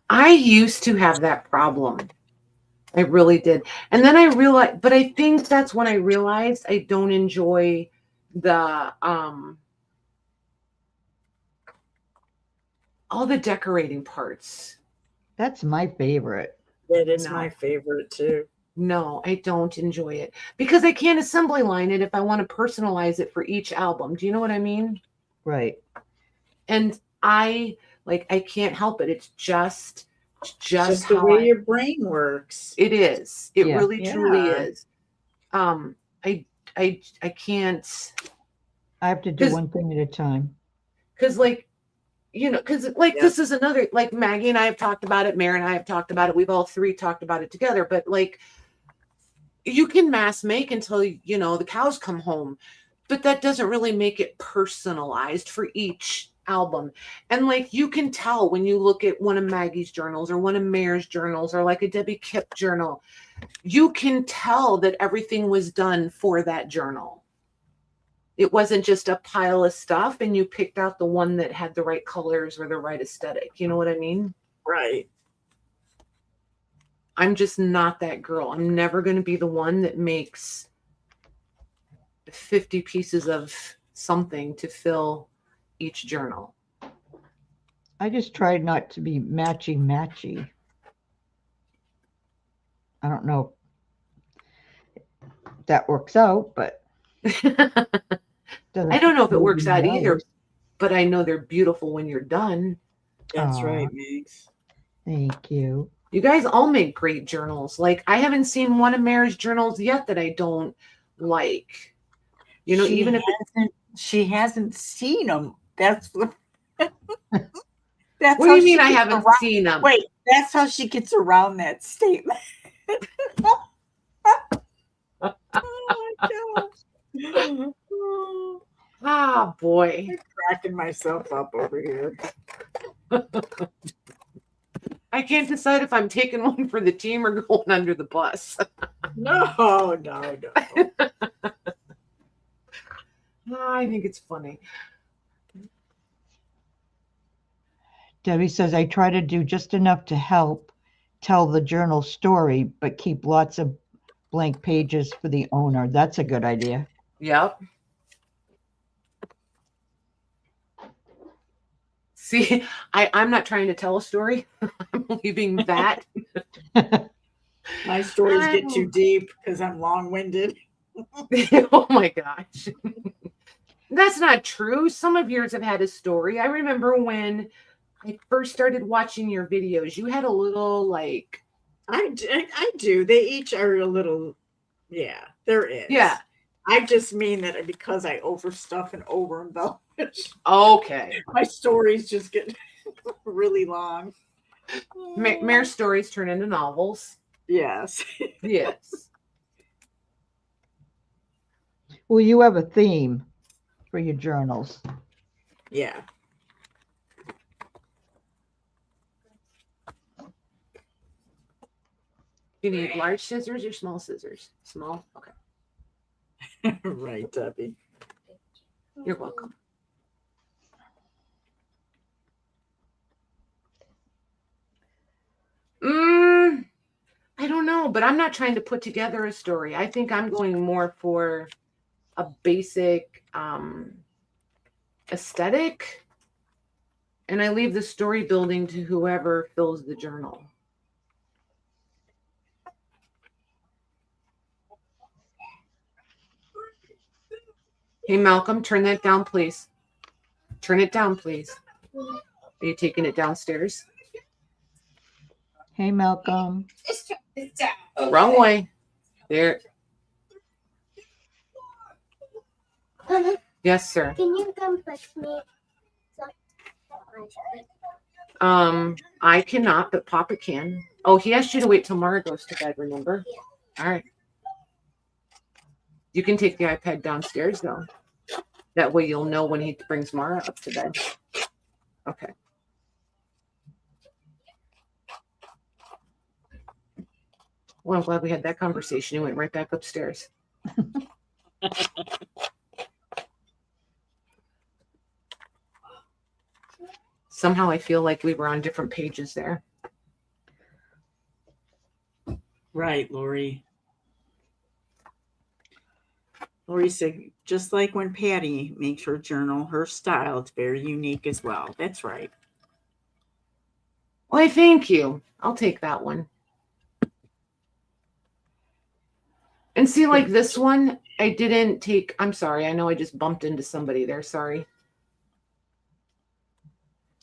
I used to have that problem. I really did. And then I realized, but I think that's when I realized I don't enjoy the all the decorating parts. That's my favorite. That is No. my favorite too. No, I don't enjoy it because I can't assembly line it if I want to personalize it for each album. Do you know what I mean? Right. And I can't help it. It's just Just the how way your brain works. it is. It Yeah. really truly Yeah. is. I can't, I have to do 'Cause- one thing at a time. because Yeah. this is another, like Maggie and I have talked about it, Mare and I have talked about it. We've all three talked about it together, but like you can mass make until the cows come home, but that doesn't really make it personalized for each album. And like you can tell when you look at one of Maggie's journals or one of Mare's journals or like a Debbie Kipp journal, you can tell that everything was done for that journal. It wasn't just a pile of stuff and you picked out the one that had the right colors or the right aesthetic. You know what I mean? Right. I'm just not that girl. I'm never going to be the one that makes 50 pieces of something to fill each journal. I just tried not to be matchy. I don't know if that works out, but I don't know if it works out Nobody either, knows. but I know they're beautiful when you're done. That's Aw. right, Megs. Thank you. You guys all make great journals. Like I haven't seen one of Mare's journals yet that I don't like. Even if she hasn't seen them. That's what. That's what do how you mean she I gets haven't around- seen them? Wait, that's how she gets around that statement. Oh my gosh. Ah, boy. Cracking myself up over here. I can't decide if I'm taking one for the team or going under the bus. No. I think it's funny. Debbie says, I try to do just enough to help tell the journal story, but keep lots of blank pages for the owner. That's a good idea. Yep. See, I'm not trying to tell a story. I'm leaving that. My stories get too deep because I'm long-winded. Oh my gosh. That's not true. Some of yours have had a story. I remember when I first started watching your videos, you had a little like. I do. They each are a little, yeah, there is. Yeah. I just mean that because I overstuff and overembellish. Okay. My stories just get really long. Mare's stories turn into novels. Yes. Yes. Well, you have a theme for your journals. Yeah. You need large scissors or small scissors? Small? Okay. Right, Debbie. You're welcome. I don't know, but I'm not trying to put together a story. I think I'm going more for a basic aesthetic, and I leave the story building to whoever fills the journal. Hey, Malcolm, turn that down, please. Turn it down, please. Are you taking it downstairs? Hey, Malcolm. Wrong way. There. Mama, Yes, sir. can you come fetch me? I cannot, but Papa can. Oh, he asked you to wait till Mara goes to bed, remember? All right. You can take the iPad downstairs, though. That way you'll know when he brings Mara up to bed. Okay. Well, I'm glad we had that conversation. You went right back upstairs. Somehow I feel like we were on different pages there. Right, Lori. Lori said, just like when Patty makes her journal, her style, it's very unique as well. That's right. Why, thank you. I'll take that one. And see, like this one, I didn't take, I'm sorry. I know I just bumped into somebody there. Sorry.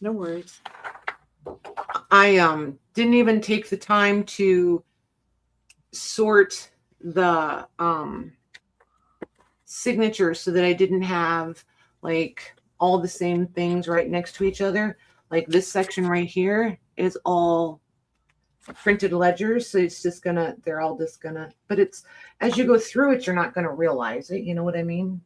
No worries. I didn't even take the time to sort the signatures so that I didn't have like all the same things right next to each other. Like this section right here is all printed ledgers, so it's just gonna, they're all just gonna, but it's, as you go through it, you're not gonna realize it, you know what I mean?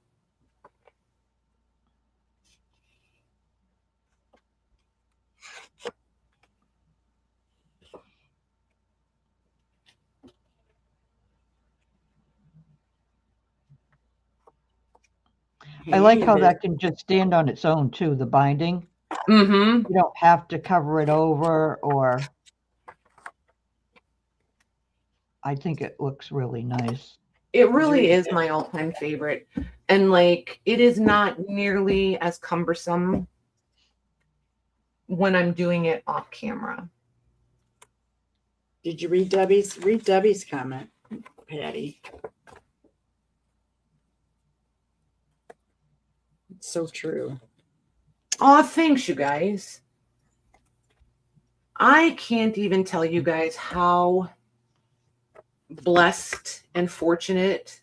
I like how that can just stand on its own too, the binding. Mm-hmm. You don't have to cover it over, or I think it looks really nice. It really is my all-time favorite. And like, it is not nearly as cumbersome when I'm doing it off camera. Did you read Debbie's? Read Debbie's comment, Patty. It's so true. Oh, thanks, you guys. I can't even tell you guys how blessed and fortunate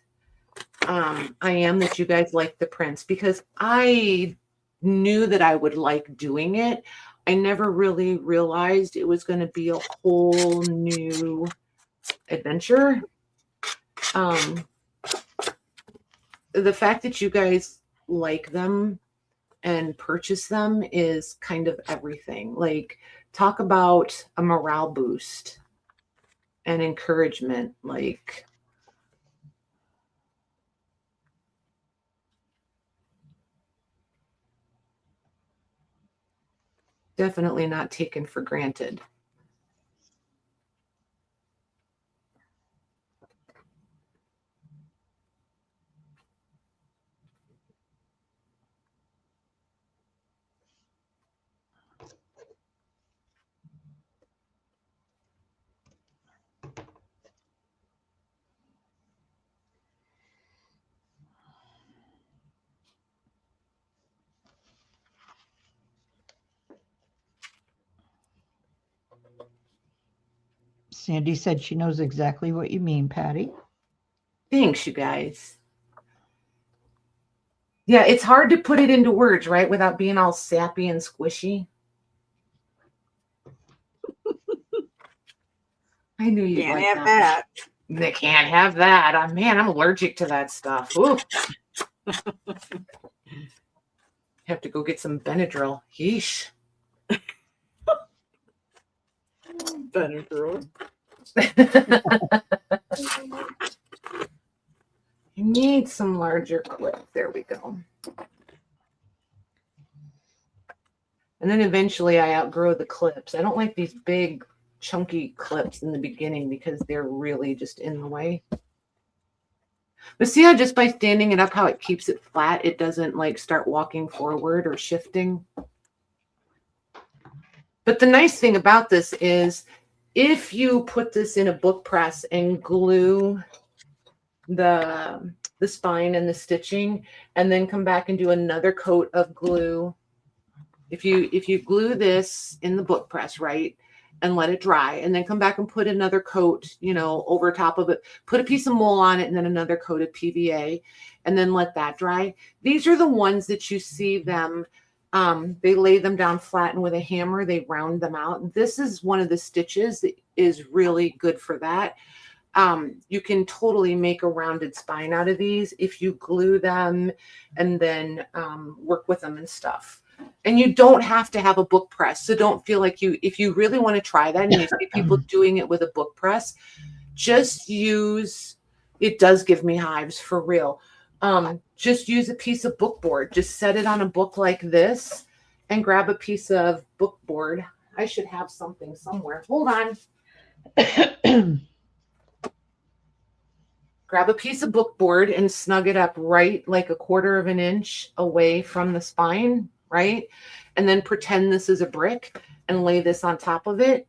I am that you guys like the prints, because I knew that I would like doing it. I never really realized it was going to be a whole new adventure. the fact that you guys like them and purchase them is kind of everything. Like, talk about a morale boost and encouragement. Like, definitely not taken for granted. Sandy said she knows exactly what you mean, Patty. Thanks, you guys. Yeah, it's hard to put it into words, right? Without being all sappy and squishy. I knew you'd Can't like have that. that. They can't have that. Oh, man, I'm allergic to that stuff. Ooh. Have to go get some Benadryl. Yeesh. Benadryl. You need some larger clip. There we go. And then eventually I outgrow the clips. I don't like these big chunky clips in the beginning because they're really just in the way. But see how just by standing it up, how it keeps it flat, it doesn't like start walking forward or shifting. But the nice thing about this is if you put this in a book press and glue the spine and the stitching, and then come back and do another coat of glue. If you glue this in the book press, right, and let it dry, and then come back and put another coat, you know, over top of it, put a piece of mold on it, and then another coat of PVA, and then let that dry. These are the ones that you see them, they lay them down flat, and with a hammer, they round them out. This is one of the stitches that is really good for that. You can totally make a rounded spine out of these if you glue them and then work with them and stuff. And you don't have to have a book press. So don't feel like if you really want to try that and you see people doing it with a book press, just use, it does give me hives for real. Just use a piece of book board. Just set it on a book like this and grab a piece of book board. I should have something somewhere. Hold on. Grab a piece of book board and snug it up right like 1/4 of an inch away from the spine, right? And then pretend this is a brick and lay this on top of it,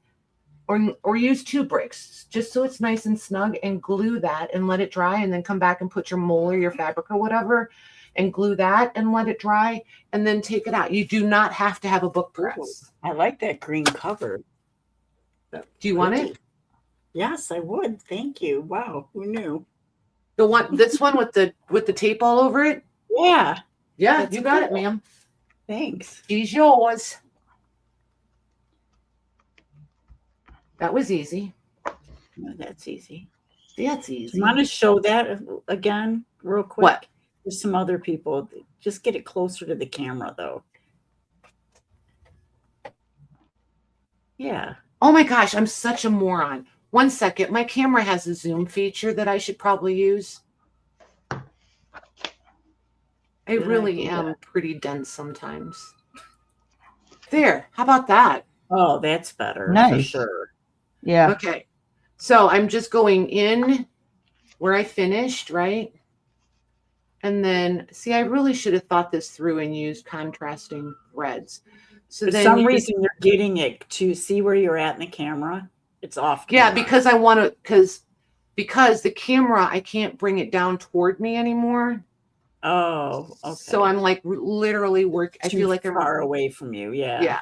or use 2 bricks just so it's nice and snug, and glue that and let it dry, and then come back and put your mold or your fabric or whatever and glue that and let it dry, and then take it out. You do not have to have a book press. I like that green cover. Do you want it? Yes, I would. Thank you. Wow, who knew? This one with the tape all over it? Yeah. Yeah, That's you got it, cool. ma'am. Thanks. He's yours. That was easy. Oh, that's easy. That's Do easy. you want to show that again real quick? What? There's some other people. Just get it closer to the camera, though. Yeah. Oh my gosh, I'm such a moron. 1 second. My camera has a zoom feature that I should probably use. I Good really idea. am pretty dense sometimes. There. How about that? Oh, that's better. For Nice. sure. Yeah. Okay. So I'm just going in where I finished, right? And then, see, I really should have thought this through and used contrasting threads. So For then some you reason, you're getting it to see where you're at in the camera. It's off. Yeah, camera. because I want to, because the camera, I can't bring it down toward me anymore. Oh, okay. So I'm like literally I Too feel like far I'm away from you. Yeah. Yeah.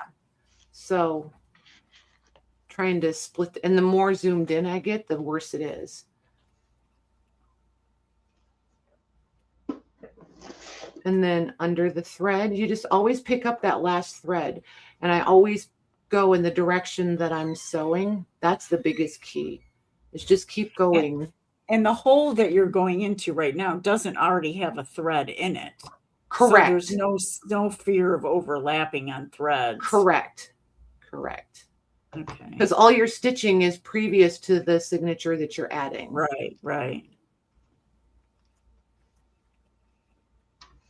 So trying to split, and the more zoomed in I get, the worse it is. And then under the thread, you just always pick up that last thread. And I always go in the direction that I'm sewing. That's the biggest key. Is just keep going. And the hole that you're going into right now doesn't already have a thread in it. Correct. So there's no fear of overlapping on threads. Correct. Okay. Because all your stitching is previous to the signature that you're adding. Right.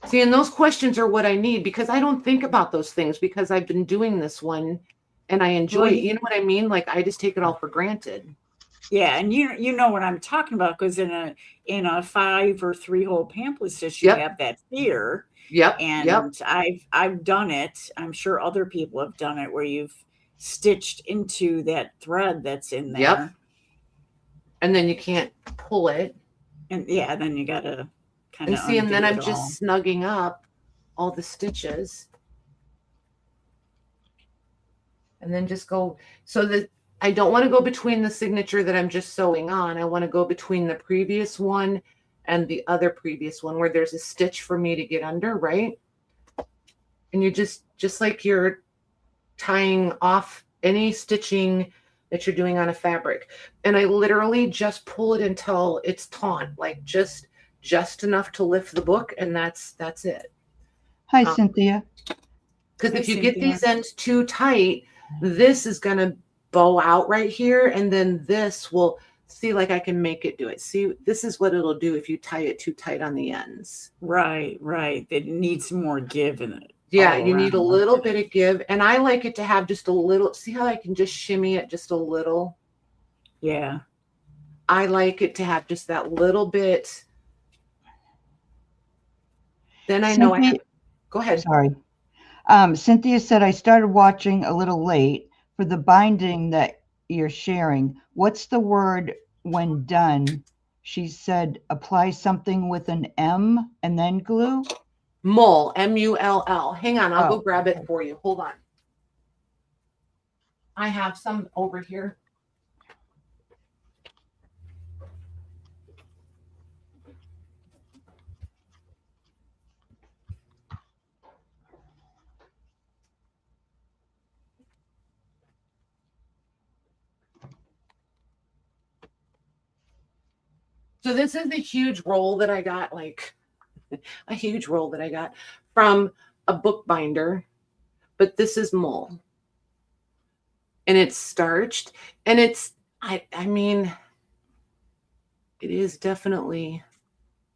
See, and those questions are what I need, because I don't think about those things because I've been doing this one and I enjoy it. You know what I mean? Like, I just take it all for granted. Yeah, and you know what I'm talking about, because in a 5 or 3 hole pamphlet stitch, you have that fear. Yep. And I've done it. I'm sure other people have done it, where you've stitched into that thread that's in there. Yep. And then you can't pull it. And yeah, then you gotta kind of see, and then I'm just snugging up all the stitches. And then just go, so that I don't want to go between the signature that I'm just sewing on. I want to go between the previous one and the other previous one, where there's a stitch for me to get under, right? And you just like you're tying off any stitching that you're doing on a fabric. And I literally just pull it until it's taut, like just enough to lift the book, and that's it. Hi, Cynthia. Because if you get these ends too tight, this is going to bow out right here, and then this will, see, like I can make it do it. See, this is what it'll do if you tie it too tight on the ends. Right. It needs more give in it. Yeah, you need a little bit of give, and I like it to have just a little. See how I can just shimmy it just a little? Yeah. I like it to have just that little bit. Then I know I have, go ahead. Sorry. Cynthia said, I started watching a little late. For the binding that you're sharing, what's the word when done? She said, apply something with an M and then glue? Mull, M-U-L-L. Hang on, I'll go grab it for you. Hold on. I have some over here. So this is a huge roll that I got, like a huge roll that I got from a bookbinder, but this is mull. And it's starched, and it's, I mean, it is definitely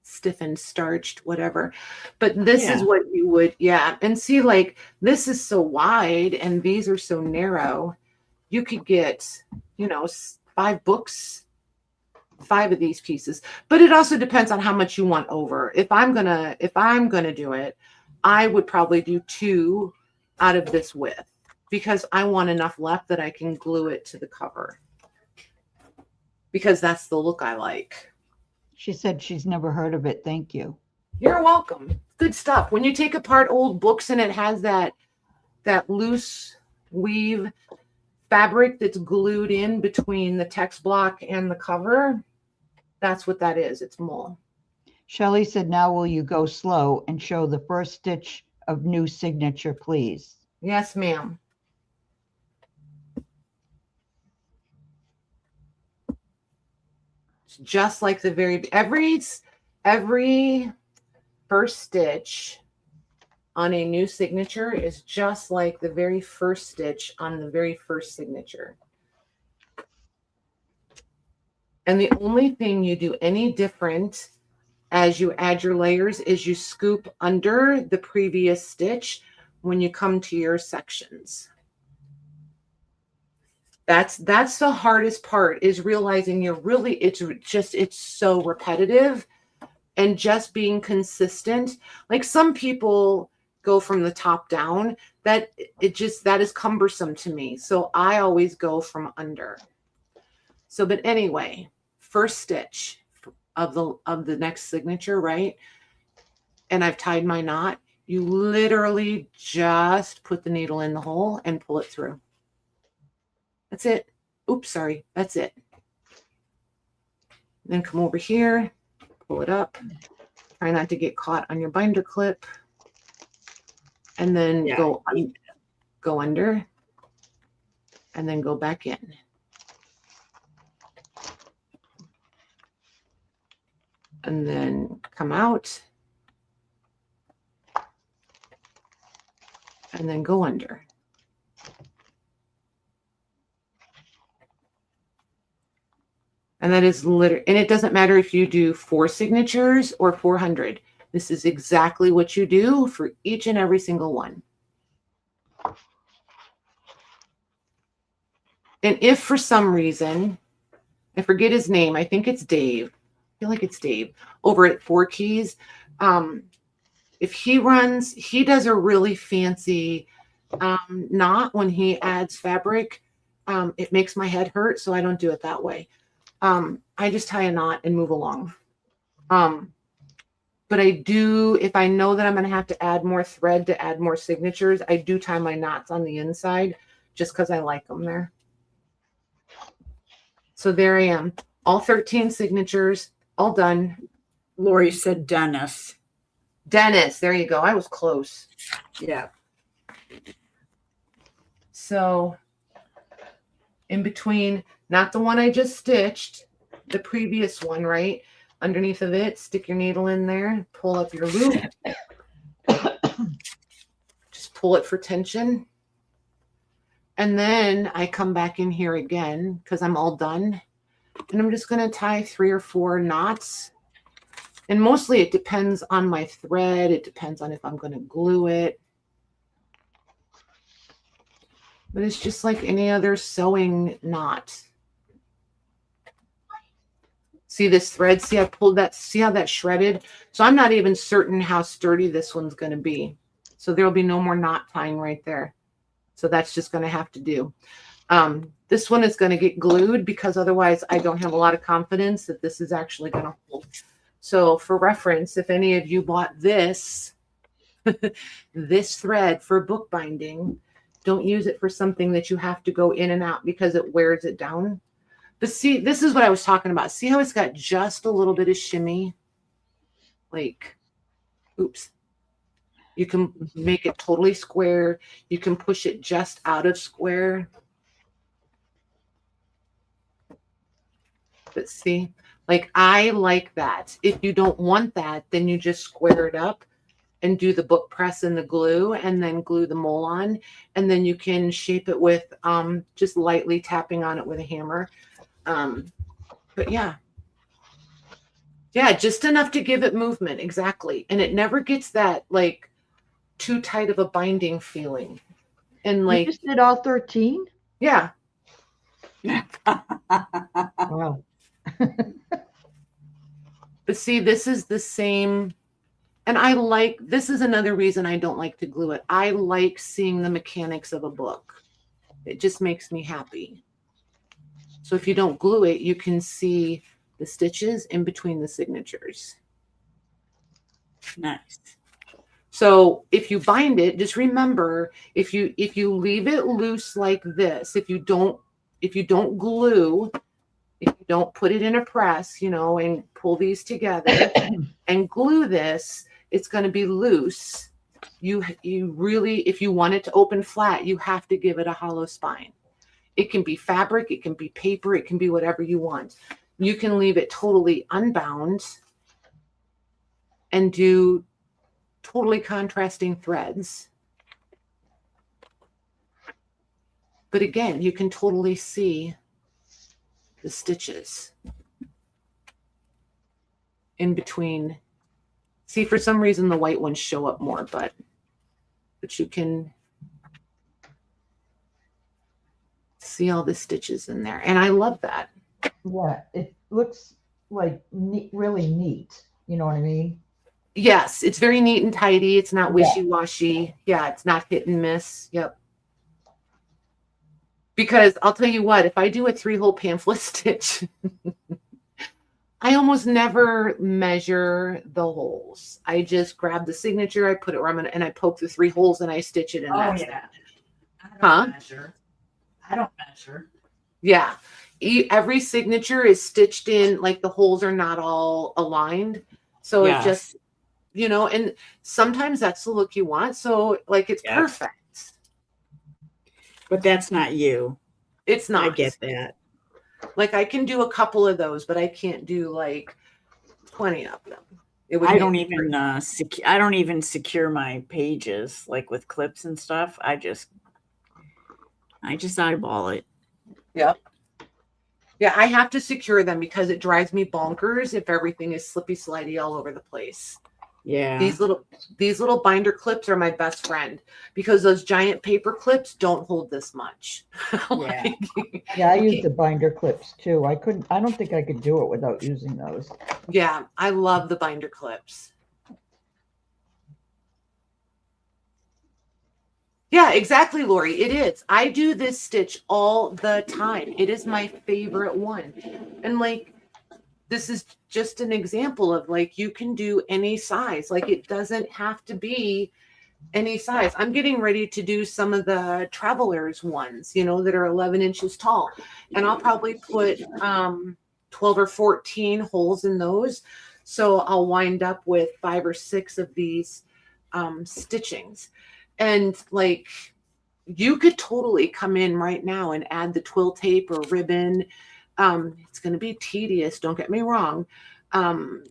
stiffened, starched, whatever. But this is what you would, and see, like, this is so wide and these are so narrow. You could get, 5 books, 5 of these pieces. But it also depends on how much you want over. If I'm gonna do it, I would probably do 2 out of this width, because I want enough left that I can glue it to the cover, because that's the look I like. She said she's never heard of it. Thank you. You're welcome. Good stuff. When you take apart old books and it has that loose weave fabric that's glued in between the text block and the cover, that's what that is. It's mull. Shelley said, now will you go slow and show the first stitch of new signature, please? Yes, ma'am. It's just like the every first stitch on a new signature is just like the very first stitch on the very first signature. And the only thing you do any different as you add your layers is you scoop under the previous stitch when you come to your sections. That's the hardest part, is realizing it's so repetitive, and just being consistent. Like, some people go from the top down, that is cumbersome to me. So I always go from under. So, but anyway, first stitch of the next signature, right? And I've tied my knot. You literally just put the needle in the hole and pull it through. That's it. Oops, sorry. That's it. Then come over here, pull it up. Try not to get caught on your binder clip. And then go under, and then go back in. and then come out and then go under. And that is literally, and it doesn't matter if you do 4 signatures or 400. This is exactly what you do for each and every single one. And if for some reason, I forget his name, I think it's Dave. I feel like it's Dave over at 4 Keys. If he does a really fancy knot when he adds fabric. It makes my head hurt, so I don't do it that way. I just tie a knot and move along. But I do, if I know that I'm going to have to add more thread to add more signatures, I do tie my knots on the inside just because I like them there. So there I am. All 13 signatures, all done. Lori said Dennis. Dennis, there you go. I was close. Yeah. So in between, not the one I just stitched, the previous one, right? Underneath of it, stick your needle in there, pull up your loop. Just pull it for tension. And then I come back in here again because I'm all done. And I'm just going to tie 3 or 4 knots. And mostly it depends on my thread. It depends on if I'm going to glue it. But it's just like any other sewing knot. See this thread? See, I pulled that. See how that shredded? So I'm not even certain how sturdy this one's going to be. So there'll be no more knot tying right there. So that's just going to have to do. This one is going to get glued because otherwise I don't have a lot of confidence that this is actually going to hold. So for reference, if any of you bought this, this thread for bookbinding, don't use it for something that you have to go in and out because it wears it down. But see, this is what I was talking about. See how it's got just a little bit of shimmy? Like, oops. You can make it totally square. You can push it just out of square. But see, like I like that. If you don't want that, then you just square it up and do the book press and the glue and then glue the mole on. And then you can shape it with just lightly tapping on it with a hammer. But yeah. Yeah, just enough to give it movement. Exactly. And it never gets that like too tight of a binding feeling. And like You just did all 13? Yeah. Wow. But see, this is the same. And I like, this is another reason I don't like to glue it. I like seeing the mechanics of a book. It just makes me happy. So if you don't glue it, you can see the stitches in between the signatures. Nice. So if you bind it, just remember, if you leave it loose like this, if you don't glue, if you don't put it in a press, you know, and pull these together and glue this, it's going to be loose. You really, if you want it to open flat, you have to give it a hollow spine. It can be fabric, it can be paper, it can be whatever you want. You can leave it totally unbound and do totally contrasting threads. But again, you can totally see the stitches in between. See, for some reason, the white ones show up more, but you can see all the stitches in there. And I love that. Yeah, it looks like neat, really neat. You know what I mean? Yes, it's very neat and tidy. It's not wishy-washy. Yeah, it's not hit and miss. Yep. Because I'll tell you what, if I do a 3-hole pamphlet stitch, I almost never measure the holes. I just grab the signature, I put it where I'm gonna, and I poke the 3 holes and I stitch it in. That's it. I don't measure. I don't measure. Yeah. Every signature is stitched in, like the holes are not all aligned. So it just, you know, and sometimes that's the look you want. So like it's perfect. But that's not you. It's not. I get that. Like I can do a couple of those, but I can't do like 20 of them. It would I make don't it even free. I don't even secure my pages like with clips and stuff. I just eyeball it. Yep. Yeah, I have to secure them because it drives me bonkers if everything is slippy slidey all over the place. Yeah. These little binder clips are my best friend because those giant paper clips don't hold this much. Yeah. Yeah, I use the binder clips too. I don't think I could do it without using those. Yeah, I love the binder clips. Yeah, exactly, Lori. It is. I do this stitch all the time. It is my favorite one. And like, this is just an example of like, you can do any size. Like, it doesn't have to be any size. I'm getting ready to do some of the travelers ones, you know, that are 11 inches tall. And I'll probably put 12 or 14 holes in those. So I'll wind up with 5 or 6 of these stitchings. And like, you could totally come in right now and add the twill tape or ribbon. It's going to be tedious, don't get me wrong.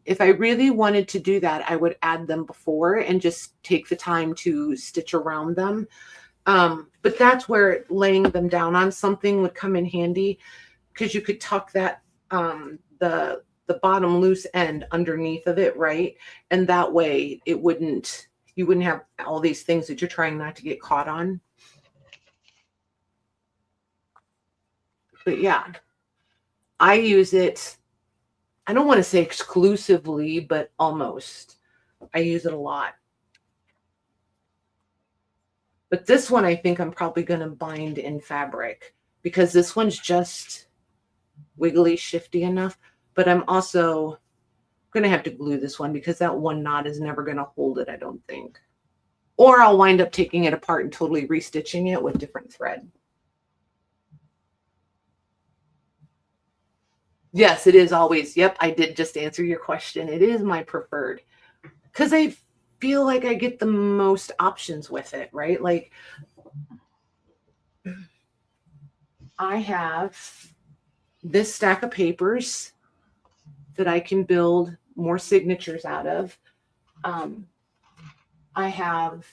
If I really wanted to do that, I would add them before and just take the time to stitch around them. But that's where laying them down on something would come in handy, because you could tuck that the bottom loose end underneath of it, right? And that way you wouldn't have all these things that you're trying not to get caught on. But yeah, I use it, I don't want to say exclusively, but almost. I use it a lot. But this one, I think I'm probably going to bind in fabric because this one's just wiggly, shifty enough. But I'm also going to have to glue this one because that one knot is never going to hold it, I don't think. Or I'll wind up taking it apart and totally restitching it with different thread. Yes, it is always. Yep, I did just answer your question. It is my preferred because I feel like I get the most options with it, right? Like, I have this stack of papers that I can build more signatures out of. I have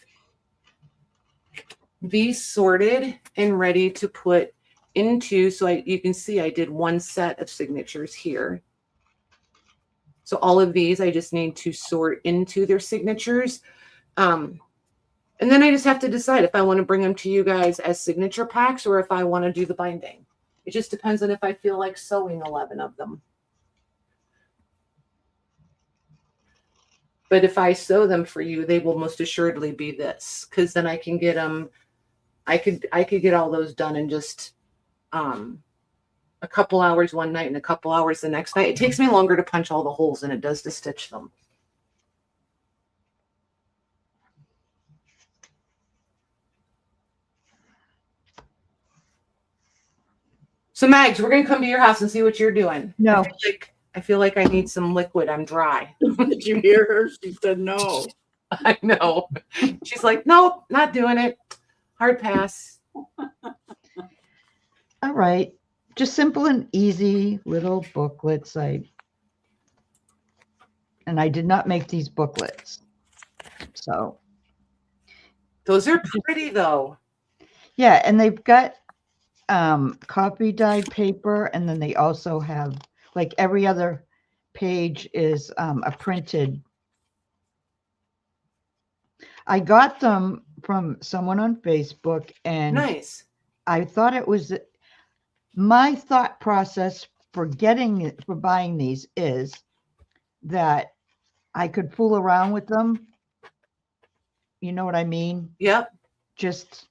these sorted and ready to put into, so you can see I did one set of signatures here. So all of these I just need to sort into their signatures. And then I just have to decide if I want to bring them to you guys as signature packs or if I want to do the binding. It just depends on if I feel like sewing 11 of them. But if I sew them for you, they will most assuredly be this, because then I can get them. I could get all those done in just a couple hours one night and a couple hours the next night. It takes me longer to punch all the holes than it does to stitch them. So Mags, we're gonna come to your house and see what you're doing. No. I feel like I need some liquid. I'm dry. Did you hear her? She said no. I know. She's like, nope, not doing it. Hard pass. All right. Just simple and easy little booklets. And I did not make these booklets. So. Those are pretty though. Yeah, and they've got copy dyed paper, and then they also have, like, every other page is a printed. I got them from someone on Facebook, and Nice. I thought it was, my thought process for buying these is that I could fool around with them. You know what I mean? Yep. Just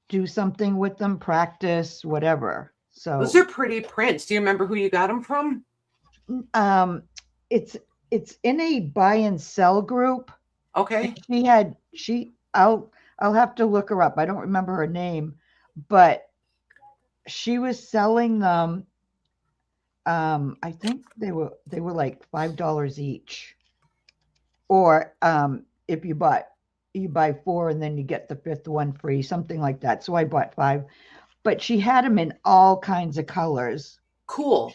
do something with them, practice, whatever. So those are pretty prints. Do you remember who you got them from? It's in a buy and sell group. Okay. I'll have to look her up. I don't remember her name, but she was selling them. I think they were like $5 each. Or if you buy 4 and then you get the 5th one free, something like that. So I bought 5, but she had them in all kinds of colors. Cool.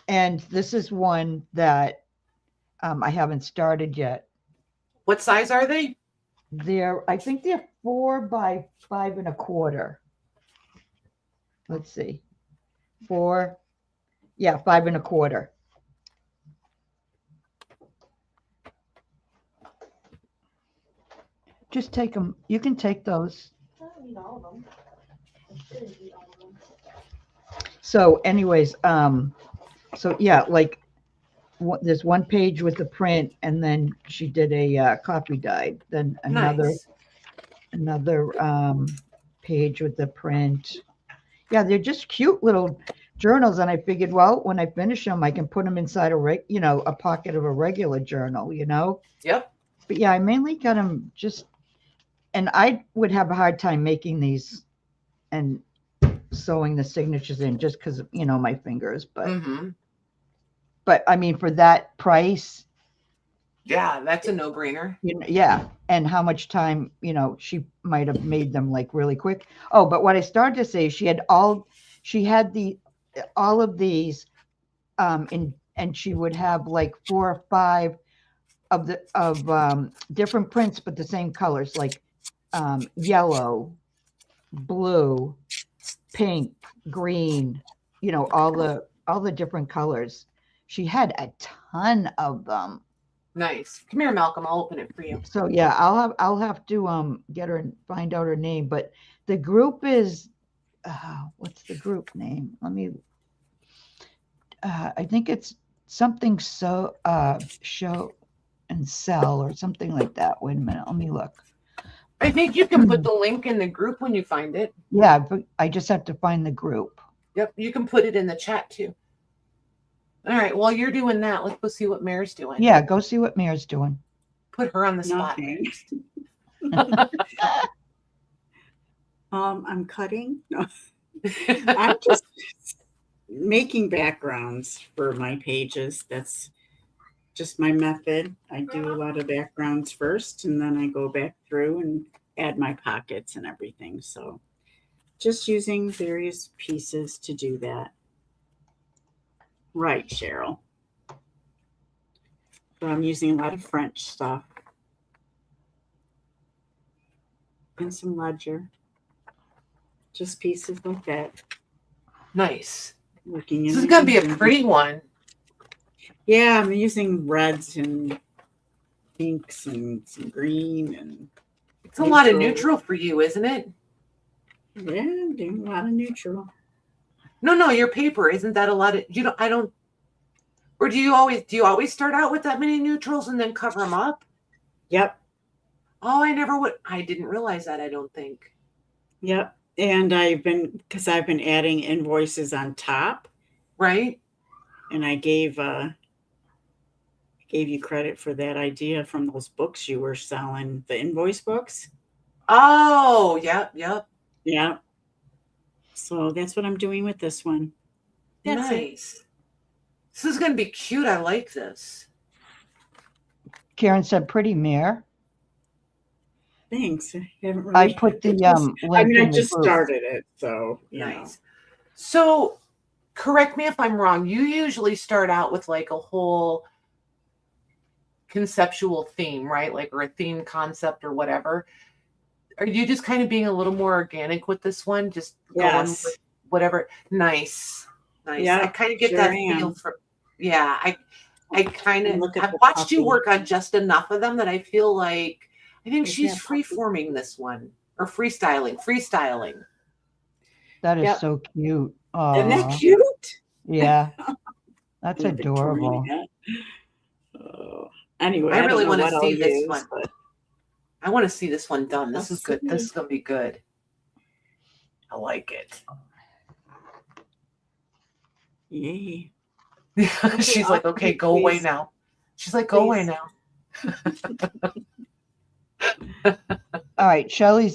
And this is one that I haven't started yet. What size are they? I think they're 4 by 5 1/4. Let's see. 4, yeah, 5 1/4. Just take them. You can take those. I don't need all of them. I didn't eat all of them. So anyways, so yeah, like there's one page with the print, and then she did a copy dyed. Then Nice. another page with the print. Yeah, they're just cute little journals, and I figured, well, when I finish them, I can put them inside a pocket of a regular journal, Yep. But yeah, I mainly got them just, and I would have a hard time making these and sewing the signatures in just because of, my fingers. But Mm-hmm. but I mean, for that price, Yeah, that's a no-brainer. yeah. And how much time, she might have made them like really quick. Oh, but what I started to say, she had all of these, and she would have like 4 or 5 of different prints, but the same colors, like yellow, blue, pink, green, all the different colors. She had a ton of them. Nice. Come here, Malcolm. I'll open it for you. So yeah, I'll have to get her and find out her name. But the group is what's the group name? Let me. I think it's something show and sell or something like that. Wait a minute, let me look. I think you can put the link in the group when you find it. Yeah, but I just have to find the group. Yep, you can put it in the chat too. All right, while you're doing that, let's go see what Mare's doing. Yeah, go see what Mare's doing. Put her on the spot. Nothing. I'm cutting. No. I'm just making backgrounds for my pages. That's just my method. I do a lot of backgrounds first, and then I go back through and add my pockets and everything. So just using various pieces to do that. Right, Cheryl. But I'm using a lot of French stuff. And some ledger. Just pieces like that. Nice. Looking in This is going to be a pretty one. Yeah, I'm using reds and pinks and some green and It's a lot of neutral for you, isn't it? yeah, I'm doing a lot of neutral. No, your paper isn't that a lot of or do you always start out with that many neutrals and then cover them up? Yep. Oh, I didn't realize that, I don't think. Yep. And I've been adding invoices on top. Right? And I gave you credit for that idea from those books you were selling, the invoice books. Oh, yep. Yeah. So that's what I'm doing with this one. That's nice. This is going to be cute. I like this. Karen said, "Pretty Mare." Thanks. I haven't really. I put the link I in the just group. started it, so Nice. So, correct me if I'm wrong. You usually start out with like a whole conceptual theme, right? Like, or a theme concept or whatever. Are you just kind of being a little more organic with this one? Just going with whatever. Nice. Yeah, I kind of get sure that feel for. Yeah, I kind of. I've watched you work on just enough of them that I feel like I think she's freeforming this one or freestyling. That is so cute. Isn't that cute? Yeah, that's adorable. Anyway, I really want to what see I'll this use, one. but I want to see this one done. This is good. see. This is gonna be good. I like it. Yay. She's like, okay, go away now. She's like, go away now. All right, Shelley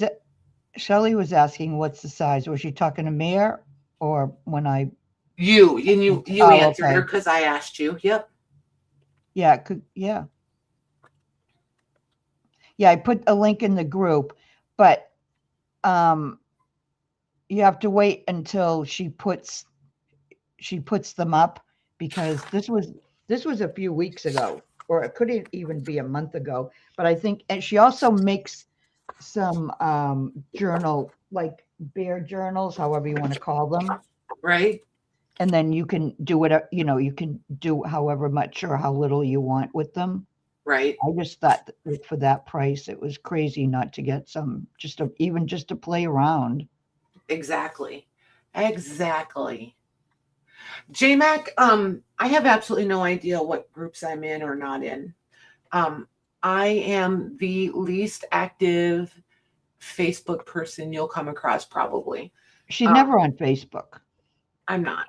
was asking what's the size. Was she talking to Mare or when I? You answered her because I asked you. Yep. Yeah, yeah, I put a link in the group, but you have to wait until she puts them up because this was a few weeks ago. or it could even be a month ago. But I think, and she also makes some journal, like bear journals, however you want to call them. Right. And then you can do whatever, you can do however much or how little you want with them. Right. I just thought that for that price, it was crazy not to get some, even just to play around. Exactly. JMac, I have absolutely no idea what groups I'm in or not in. I am the least active Facebook person you'll come across, probably. She's never on Facebook. I'm not.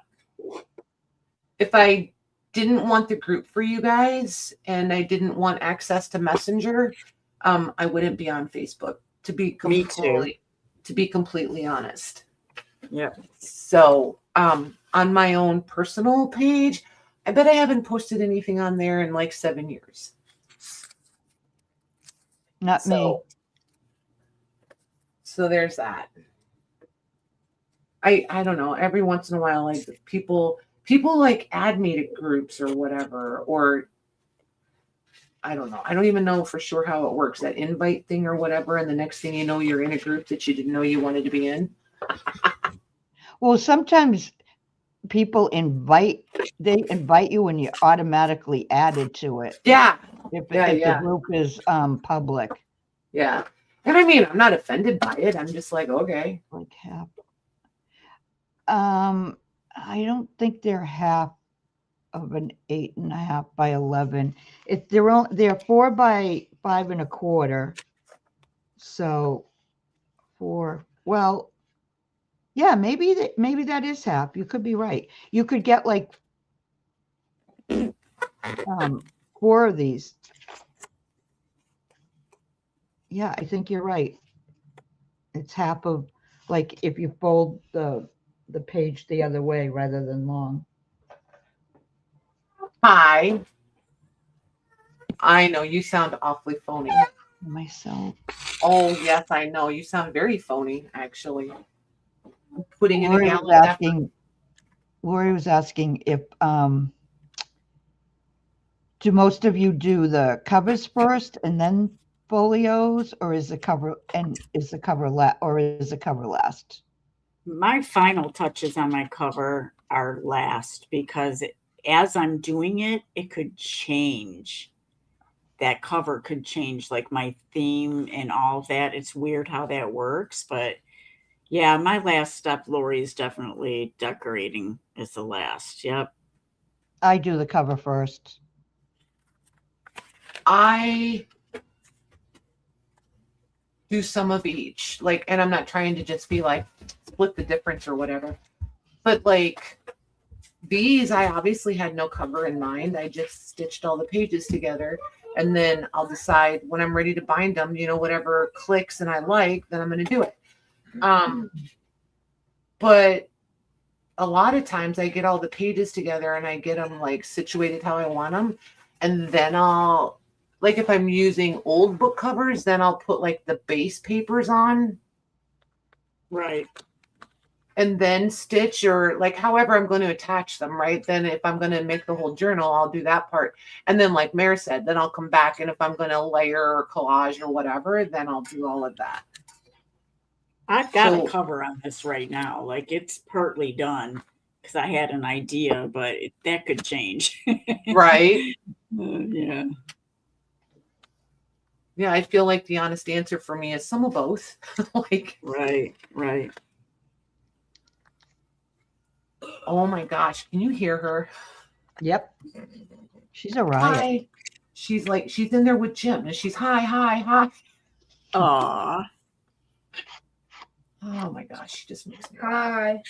If I didn't want the group for you guys and I didn't want access to Messenger, I wouldn't be on Facebook, to be completely honest. Yeah. So, on my own personal page, I bet I haven't posted anything on there in like 7 years. Not me. So there's that. I don't know. Every once in a while, like people like add me to groups or whatever, or I don't know. I don't even know for sure how it works, that invite thing or whatever. And the next thing you know, you're in a group that you didn't know you wanted to be in. Well, sometimes people invite you and you're automatically added to it. Yeah. If the group is public. Yeah. And I mean, I'm not offended by it. I'm just like, okay. Like half. I don't think they're half of an 8.5 by 11. If they're 4 by 5 1/4. So 4. Well, yeah, maybe that is half. You could be right. You could get like 4 of these. Yeah, I think you're right. It's half of, like, if you fold the page the other way rather than long. Hi. I know you sound awfully phony. Myself. Oh, yes, I know. You sound very phony, actually. Putting in a Lori gallon was asking, Lori was asking if do most of you do the covers first and then folios, or is the cover last? My final touches on my cover are last, because as I'm doing it, it could change. That cover could change, like my theme and all of that. It's weird how that works, but yeah, my last step, Lori, is definitely decorating is the last. Yep. I do the cover first. I do some of each, like, and I'm not trying to just be like split the difference or whatever, but like these, I obviously had no cover in mind. I just stitched all the pages together, and then I'll decide when I'm ready to bind them, whatever clicks and I like, then I'm going to do it. But a lot of times I get all the pages together and I get them like situated how I want them, and then I'll, like, if I'm using old book covers, then I'll put like the base papers on. Right. And then stitch, or like however I'm going to attach them, right? Then if I'm going to make the whole journal, I'll do that part. And then like Mare said, then I'll come back, and if I'm going to layer or collage or whatever, then I'll do all of that. I've got a cover on this right now. Like, it's partly done because I had an idea, but that could change. Right. Yeah. Yeah, I feel like the honest answer for me is some of both. Like, right. Oh my gosh, can you hear her? Yep. She's a riot. Hi. She's in there with Jim, and she's hi. Aw. Oh my gosh, she just makes me. Hi.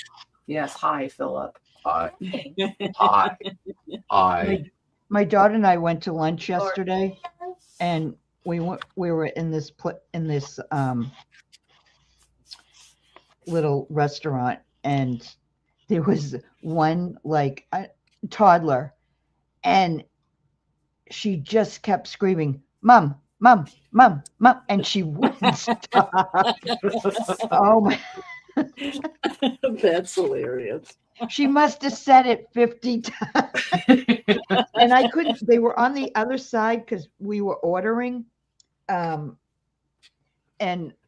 Yes, hi, Philip. Hi. My daughter and I went to lunch yesterday, and we were in this little restaurant, and there was one like a toddler, and she just kept screaming, "Mom, Mom, Mom, Mom," and she wouldn't stop. Oh my. That's hilarious. She must have said it 50 times. And I couldn't, they were on the other side because we were ordering. And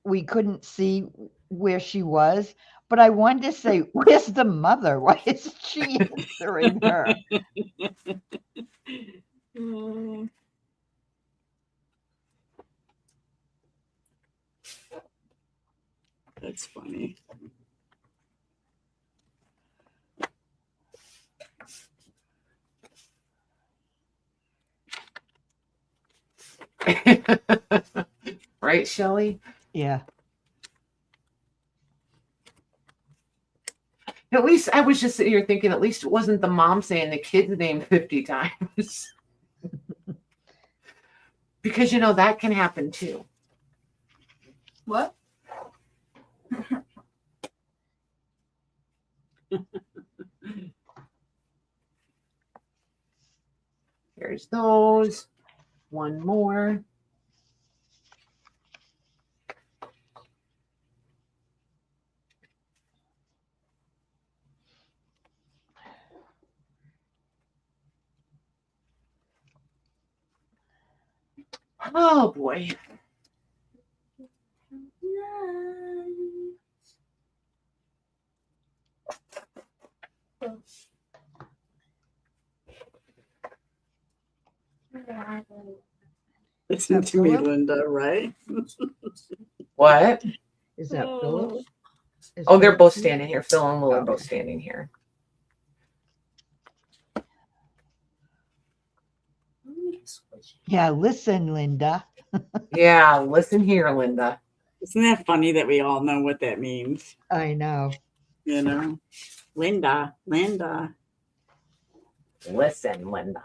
we couldn't see where she was. But I wanted to say, where's the mother? Why isn't she answering her? Mm. That's funny. Right, Shelley? Yeah. At least I was just sitting here thinking, at least it wasn't the mom saying the kid's name 50 times. Because, you know, that can happen too. What? There's those. One more. Oh boy. Listen to me, Linda, right? What? Is that Philip? Oh, they're both standing here. Phil and Will are both standing here. Yeah, listen, Linda. Yeah, listen here, Linda. Isn't that funny that we all know what that means? I know. You know, Linda. Listen, Linda.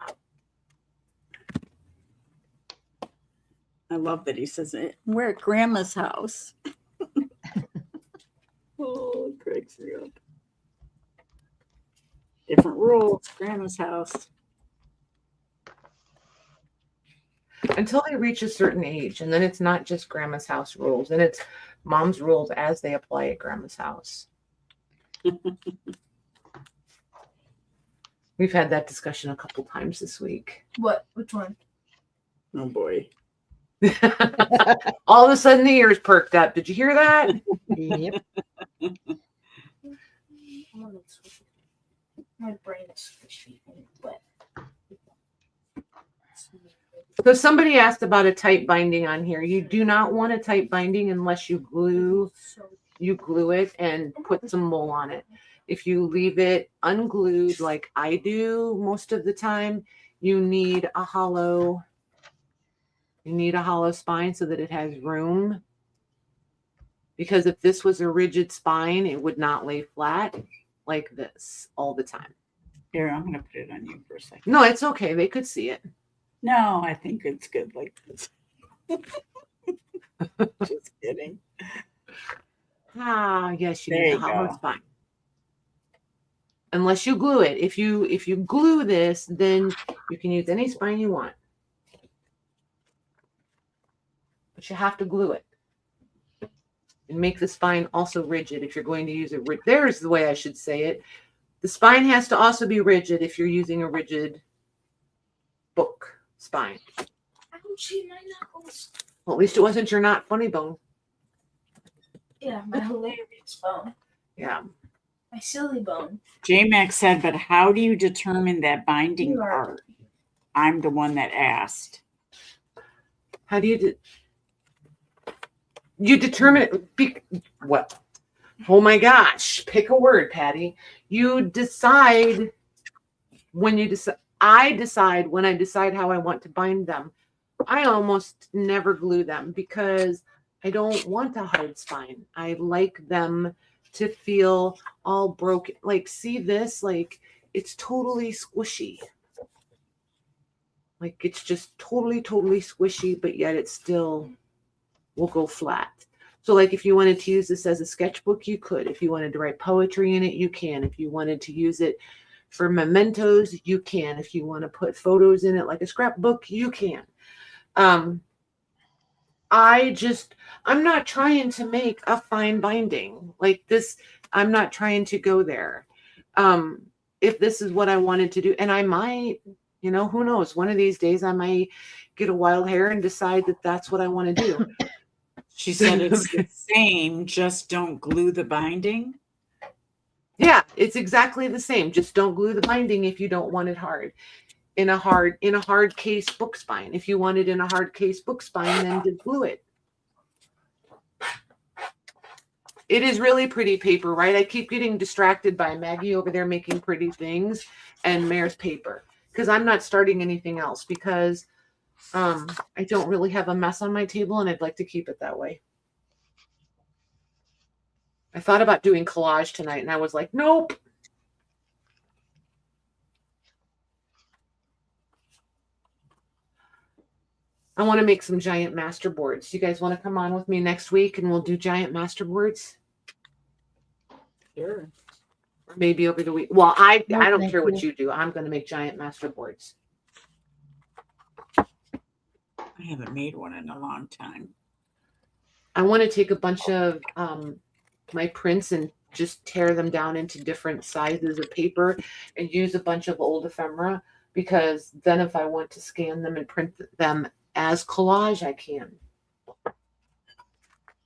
I love that he says it. We're at Grandma's house. Oh, it cracks me up. Different rules. Grandma's house. Until they reach a certain age, and then it's not just grandma's house rules, and it's mom's rules as they apply at grandma's house. We've had that discussion a couple times this week. What? Which one? Oh boy. All of a sudden the ears perked up. Did you hear that? Yep. My brain is squishy and wet. So somebody asked about a tight binding on here. You do not want a tight binding unless you glue it and put some wool on it. If you leave it unglued like I do most of the time, you need a hollow spine so that it has room. Because if this was a rigid spine, it would not lay flat like this all the time. Here, I'm going to put it on you for a second. No, it's okay. They could see it. No, I think it's good like this. Just kidding. Ah, yes, you There need a you hollow go. spine. Unless you glue it. If you glue this, then you can use any spine you want. But you have to glue it. And make the spine also rigid if you're going to use it. There's the way I should say it. The spine has to also be rigid if you're using a rigid book spine. Ouchie, my knuckles. Well, at least it wasn't your not funny bone. Yeah, my hilarious bone. Yeah. My silly bone. J-Max said, but how do you determine that binding You are- part? I'm the one that asked. How do you determine it? What? Oh my gosh. Pick a word, Patty. You decide when you decide. I decide when I decide how I want to bind them. I almost never glue them because I don't want a hard spine. I like them to feel all broken. Like, see this? Like, it's totally squishy. Like, it's just totally squishy, but yet it still will go flat. So, like, if you wanted to use this as a sketchbook, you could. If you wanted to write poetry in it, you can. If you wanted to use it for mementos, you can. If you want to put photos in it like a scrapbook, you can. I'm not trying to make a fine binding like this. I'm not trying to go there. if this is what I wanted to do. And I might, who knows? One of these days I might get a wild hair and decide that that's what I want to do. She said it's the same, just don't glue the binding. Yeah, it's exactly the same. Just don't glue the binding if you don't want it hard. In a hard case book spine. If you want it in a hard case book spine, then just glue it. It is really pretty paper, right? I keep getting distracted by Maggie over there making pretty things and Mare's paper because I'm not starting anything else because I don't really have a mess on my table and I'd like to keep it that way. I thought about doing collage tonight and I was like, nope. I want to make some giant master boards. You guys want to come on with me next week and we'll do giant master boards? Sure. Or maybe over the week. Well, I don't thank care what you. you do. I'm going to make giant master boards. I haven't made one in a long time. I want to take a bunch of my prints and just tear them down into different sizes of paper and use a bunch of old ephemera because then if I want to scan them and print them as collage, I can.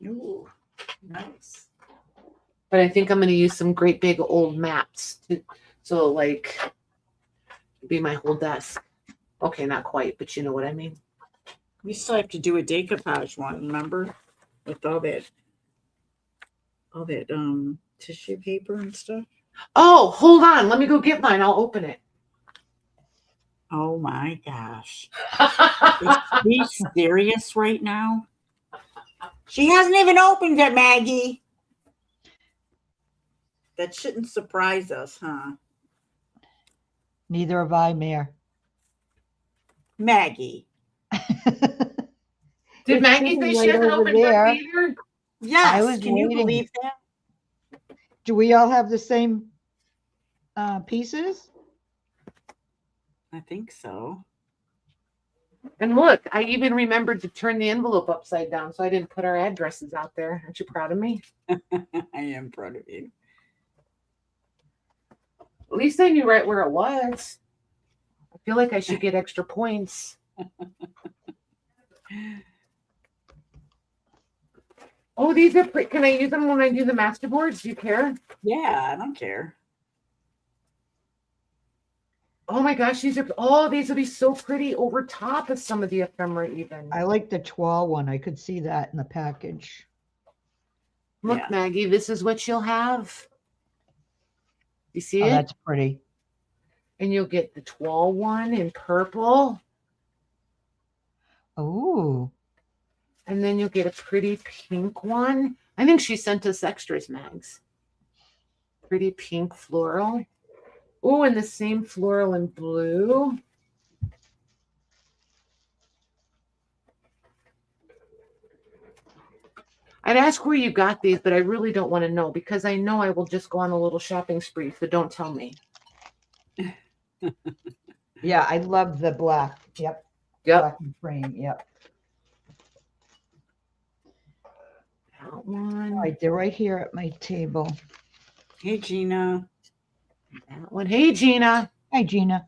Ooh, nice. But I think I'm going to use some great big old maps so like be my whole desk. Okay, not quite, but you know what I mean. We still have to do a decoupage one, remember? With all that tissue paper and stuff. Oh, hold on. Let me go get mine. I'll open it. Oh my gosh. Is she serious right now? She hasn't even opened it, Maggie. That shouldn't surprise us, huh? Neither have I, Mare. Maggie. Did It's Maggie sitting say right she hasn't over opened her there. either? Yes. was Can you waiting. believe that? Do we all have the same pieces? I think so. And look, I even remembered to turn the envelope upside down so I didn't put our addresses out there. Aren't you proud of me? I am proud of you. At least I knew right where it was. I feel like I should get extra points. Oh, these are pretty. Can I use them when I do the masterboards? Do you care? Yeah, I don't care. Oh my gosh, these will be so pretty over top of some of the ephemera even. I like the toile one. I could see that in the package. Look, Yeah. Maggie, this is what you'll have. You see Oh, it? that's pretty. And you'll get the toile one in purple. Oh, And then you'll get a pretty pink one. I think she sent us extras, Mags. Pretty pink floral. Oh, and the same floral in blue. I'd ask where you got these, but I really don't want to know because I know I will just go on a little shopping spree, so don't tell me. yeah. I love the black. Yep. Yep. Black and frame. Yep. That All one. right. They're right here at my table. Hey, Gina. That one. Hey, Gina. Hi, Gina.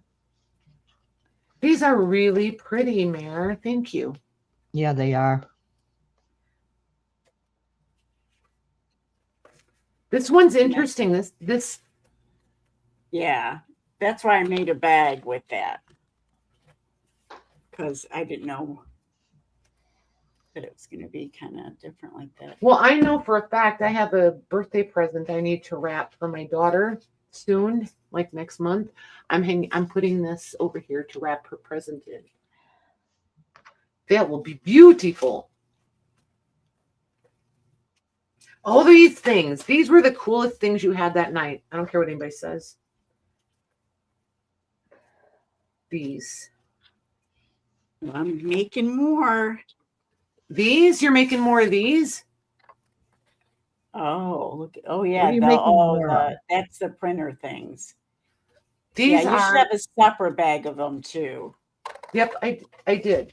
These are really pretty, Mare. Thank you. Yeah, they are. This one's interesting. This. Yeah, that's why I made a bag with that. Because I didn't know that it was going to be kind of different like that. Well, I know for a fact I have a birthday present I need to wrap for my daughter soon, like next month. I'm putting this over here to wrap her present in. That will be beautiful. All these things. These were the coolest things you had that night. I don't care what anybody says. These. I'm making more. These? You're making more of these? Oh, look. Oh, What yeah. are you making more of? That's the printer things. These yeah, you are. should have a separate bag of them, too. Yep, I did.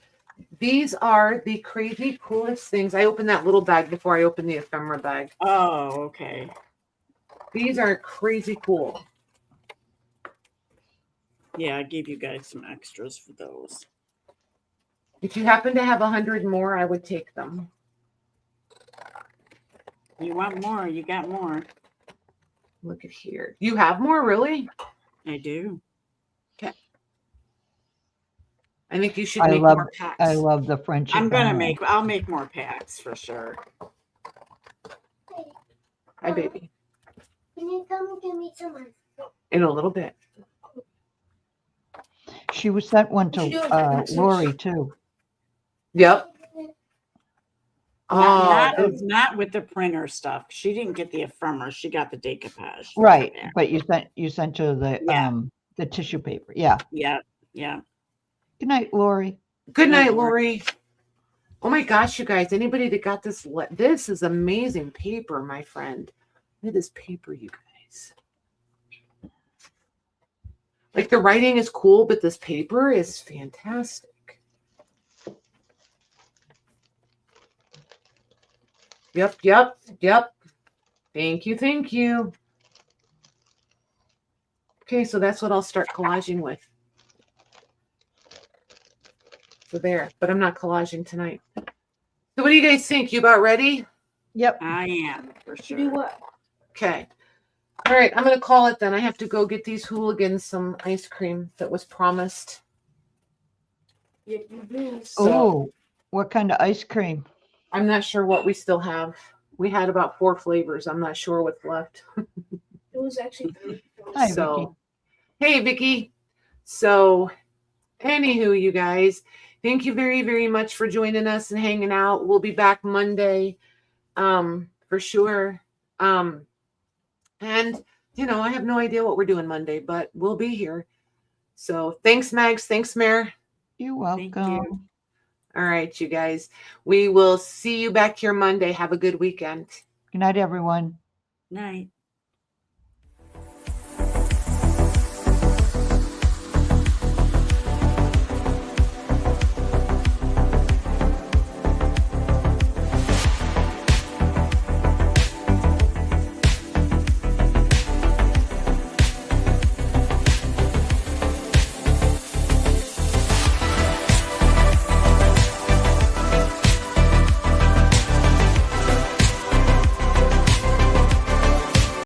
These are the crazy coolest things. I opened that little bag before I opened the ephemera bag. Oh, okay. These are crazy cool. Yeah, I gave you guys some extras for those. If you happen to have 100 more, I would take them. You want more? You got more. Look at here. You have more, really? I do. I think you should I make love more packs. I love the friendship. I'll make more packs for sure. Hi, baby. Can you come give me some ice? In a little bit. She was sent one to You do. Lori too. Yep. Not, Oh, not with the printer stuff. She didn't get the ephemera. She got the decoupage. Right, but you sent her Yeah. the tissue paper. Yeah. Yeah. Yeah. Good night, Lori. good night, Lori. Lori. Oh my gosh, you guys! Anybody that got this? This is amazing paper, my friend. Look at this paper, you guys. Like the writing is cool, but this paper is fantastic. Yep, yep, yep. Thank you, thank you. Okay, so that's what I'll start collaging with. So there, but I'm not collaging tonight. So what do you guys think? You about ready? Yep. I am for To sure. do what? Okay. All right, I'm going to call it then. I have to go get these hooligans some ice cream that was promised. You do. So Oh, what kind of ice cream? I'm not sure what we still have. We had about 4 flavors. I'm not sure what's left. It was actually. Hi, Vicky. So, hey, Vicky. So, anywho, you guys, thank you very, very much for joining us and hanging out. We'll be back Monday, for sure. And, you know, I have no idea what we're doing Monday, but we'll be here. So, thanks, Mags. Thanks, Mare. You're Thank welcome. you. All right, you guys. We will see you back here Monday. Have a good weekend. Good night, everyone. Night.